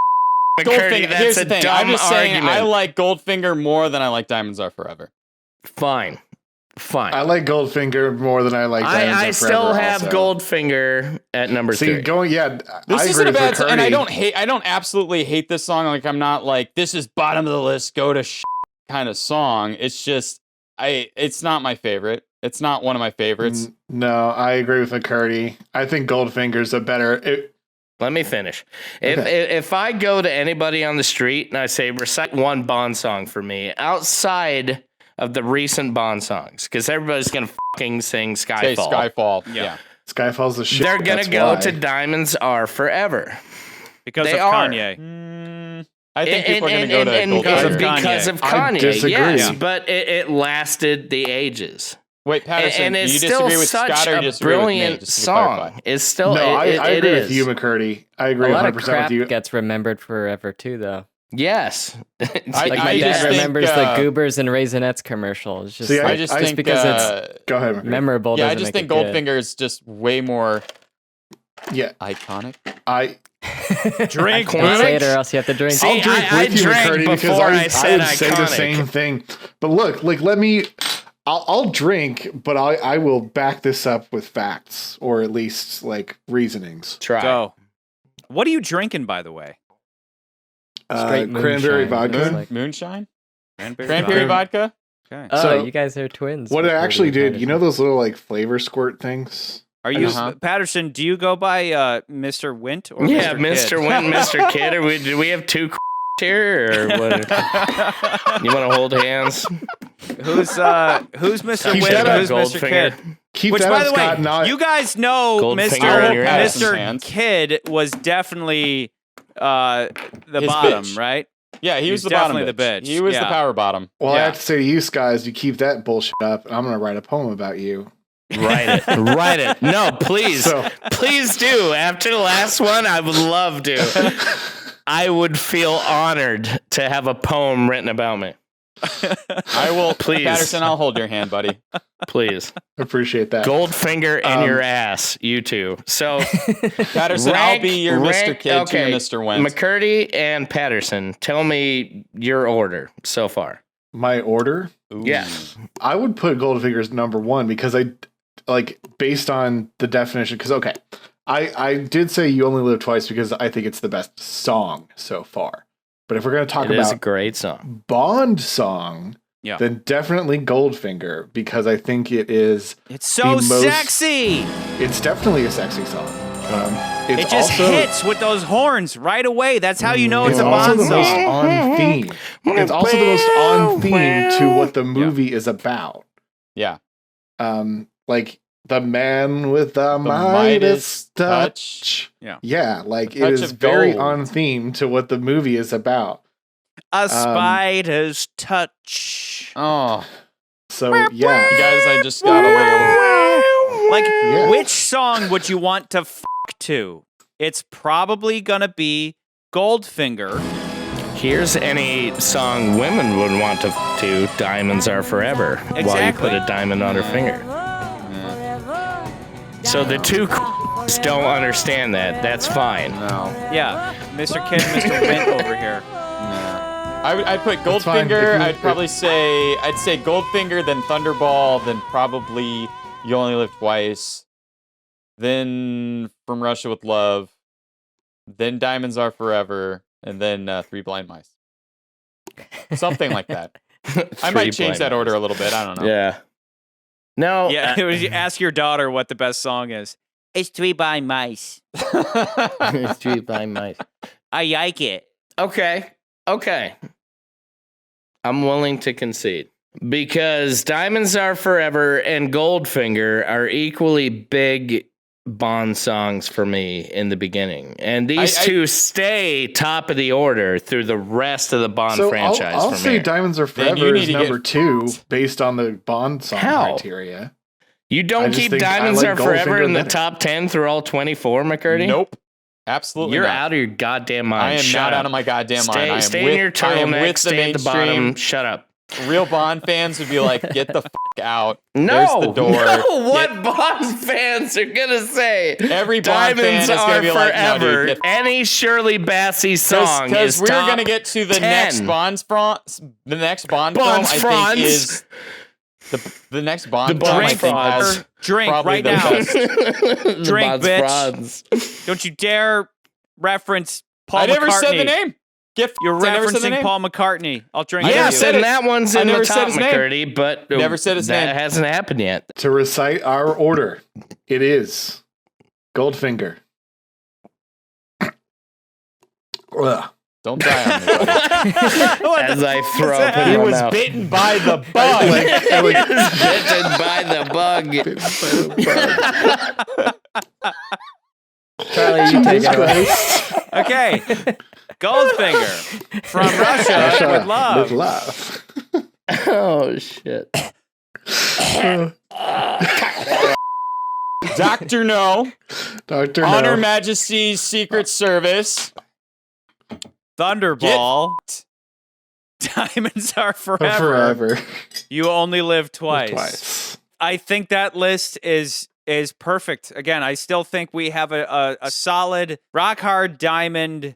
McCurdy, that's Here's a the thing. dumb I'm just saying argument. I like Goldfinger more than I like Diamonds Are Forever. Fine. I like Goldfinger more than I like Diamonds I Are still Forever have also. Goldfinger at number 3. This I isn't agree a bad with song, and I McCurdy. don't absolutely hate this song. Like I'm not like this is bottom of the list, go to kind of song. It's just it's not my favorite. It's not one of my favorites. No, I agree with McCurdy. I think Goldfinger's a better. Let me finish. Okay. If I go to anybody on the street and I say, recite one Bond song for me outside of the recent Bond songs, because everybody's going to fucking sing Skyfall. Say Skyfall. Yeah. Skyfall's the shit. They're going that's to go why. to Diamonds Are Forever. Because They of are. Kanye. I think people are going to go to Goldfinger. Because of I Kanye, disagree. yes, Yeah. but it lasted the ages. Wait, Patterson, and do it's you still disagree with such Scott or a you disagree with me? brilliant Just to song. clarify. It's still No, I agree is. with you, McCurdy. I agree A lot 100% of crap with you. gets remembered forever too, though. Yes, Like my I just dad think, remembers the Goobers and Raisinets commercial. It's just, See, I just think because it's Go ahead, McCurdy. memorable. Yeah, I doesn't just make think it good. Goldfinger is just way more iconic. Drink, Can't say it or else you have to drink. See, I'll drink I with you, drank McCurdy, because before I I said would say the iconic. same thing. But look, let me. I'll drink, but I will back this up with facts or at least like reasonings. Try. Go. What are you drinking, by the way? Straight Cranberry moonshine, vodka. looks like. Moonshine? Cranberry Cranberry vodka? Okay. Oh, So, you guys are twins. What I McCurdy actually and did, Patterson. you know those little like flavor squirt things? Are you Uh-huh. Patterson? Do you go by Mr. Wint or Yeah, Mr. Mr. Wint, Mr. Kid. Do we have two here, or what? You want to hold hands? Who's Mr. Keep Wint? that Who's up, Mr. Kid? keep Which, that by up, the Scott. way, Not you guys know Goldfinger in your ass. Mr. Kidd was definitely the His bottom, bitch. right? Yeah, he was the definitely bottom the bitch. bitch. He was the Yeah. power bottom. Well, I Yeah. have to say to you guys, you keep that bullshit up, and I'm going to write a poem about you. Write it. Write it. No, please. So- Please do. After the last one, I would love to. I would feel honored to have a poem written about me. I will, Please. Patterson, I'll hold your hand, buddy. Please. Appreciate that. Goldfinger in your ass, you two. So, Patterson, I'll be your Mr. Kidd to your okay, Mr. Wint. McCurdy and Patterson, tell me your order so far. My order? Ooh. Yeah. I would put Goldfinger as number one because I, like, based on the definition, because, okay, I did say You Only Live Twice because I think it's the best song so far. But if we're going to talk It is a about great song. Bond song, Yeah. then definitely Goldfinger because I think it is. It's so the most- sexy. It's definitely a sexy song. It's It just also, hits with those horns right away. That's how you know it's It's a also Bond the most song. on theme. It's also the most on theme to what the movie is about. Yeah. Like the man with the Midas touch. Yeah. Yeah, like A it touch is of very gold. on theme to what the movie is about. A spider's touch. Oh, So yeah, you guys, I just got a little. Like, Yeah. which song would you want to to? It's probably gonna be Goldfinger. Here's any song women would want to Diamonds Are Forever, while you Exactly. put a diamond on her finger. So the two don't understand that. That's fine. No. Yeah, Mr. Kidd, Mr. Wint over here. I'd put That's fine. Goldfinger. If you- I'd probably say Goldfinger, then Thunderball, then probably You Only Live Twice, then From Russia with Love, then Diamonds Are Forever, and then Three Blind Mice. Something like that. I might change that order a little bit. I don't know. Yeah. No. Yeah, it was, you ask your daughter what the best song is. It's Three Blind Mice. Three Blind Mice. I like it. Okay. I'm willing to concede. Because Diamonds Are Forever and Goldfinger are equally big Bond songs for me in the beginning. And these two stay top of the order through the rest of the Bond so franchise I'll for say me. Diamonds Are Then you Forever need is to number get- 2 based on the Bond song How? criteria. You I don't just keep think I Diamonds like Are Forever Goldfinger in the better. top 10 through all 24, McCurdy? Nope. Absolutely You're not. out of your goddamn mind. I am Shut not up. out of my goddamn mind. I am Stay with, in your I am turtleneck. with the Stay at the bottom. mainstream. Shut up. Real Bond fans would be like, get the out. No, There's the door. no. What Bond fans are gonna say? Every Bond fan Diamonds is gonna Are be like, no, Forever. dude, Any Shirley Bassey song because is we're top gonna get to the 10. next Bond the next Bond Bonds film. I Franz. think is the next Bond The film. I Bonds think Franz. has Drink probably right the now. best. The Drink, Bonds bitch. Franz. Don't you dare reference Paul I never McCartney. said the name. You're I never said the referencing name. Paul McCartney. I'll drink I with never you. said and it. that one's I in the never said top, his name. McCurdy, but Never said his that name. hasn't happened yet. To recite our order, it is Goldfinger. Ugh. Don't die on me, buddy. As I throw up in He my was mouth. bitten by the bug. Bitten by the bug. Charlie, you take it away. Okay. Goldfinger from Russia with love. With love. Oh shit. Dr. No. Dr. On No. Her Majesty's Secret Service. Thunderball. Diamonds Are Forever. Forever. You Only Live Twice. Twice. I think that list is perfect. Again, I still think we have a solid rock hard diamond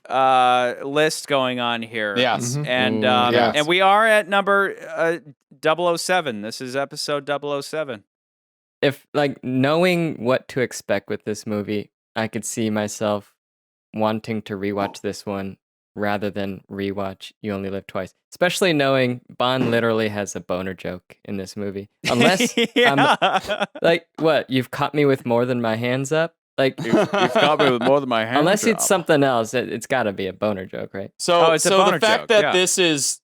list going on here. Yes. Mhm. And Yes. and we are at number 007. This is episode 007. If like knowing what to expect with this movie, I could see myself wanting to rewatch this one rather than rewatch You Only Live Twice. Especially knowing Bond literally has a boner joke in this movie. Unless yeah. like what, you've caught me with more than my hands up? Like You've got me with more than my hands. unless it's up. something else, it's got to be a boner joke, right? So, Oh, it's a so boner the fact joke, that yeah. this is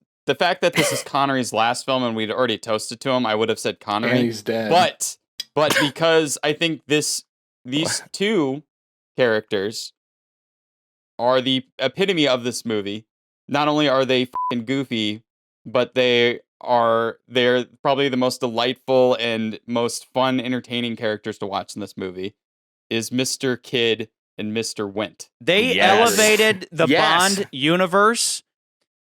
Connery's last film and we'd already toasted to him, I would have said Connery. And he's dead. But But because I think these two characters are the epitome of this movie. Not only are they fucking goofy, but they're probably the most delightful and most fun, entertaining characters to watch in this movie is Mr. Kidd and Mr. Wint. They elevated the Bond universe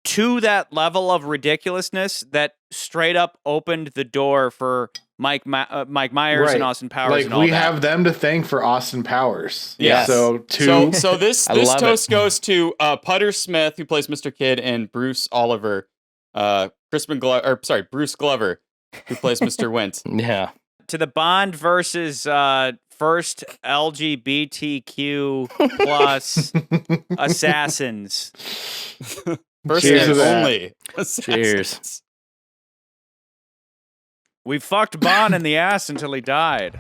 to that level of ridiculousness that straight up opened the door for Mike Myers and Austin Powers. Like, and all we that. have them to thank for Austin Powers. Yes. So this toast goes to Putter Smith, who plays Mr. Kidd, and Bruce Glover, Bruce Glover, who plays Mr. Wint. Yeah. To the Bond versus first LGBTQ plus assassins. First Cheers and to that. only. Cheers. We fucked Bond in the ass until he died.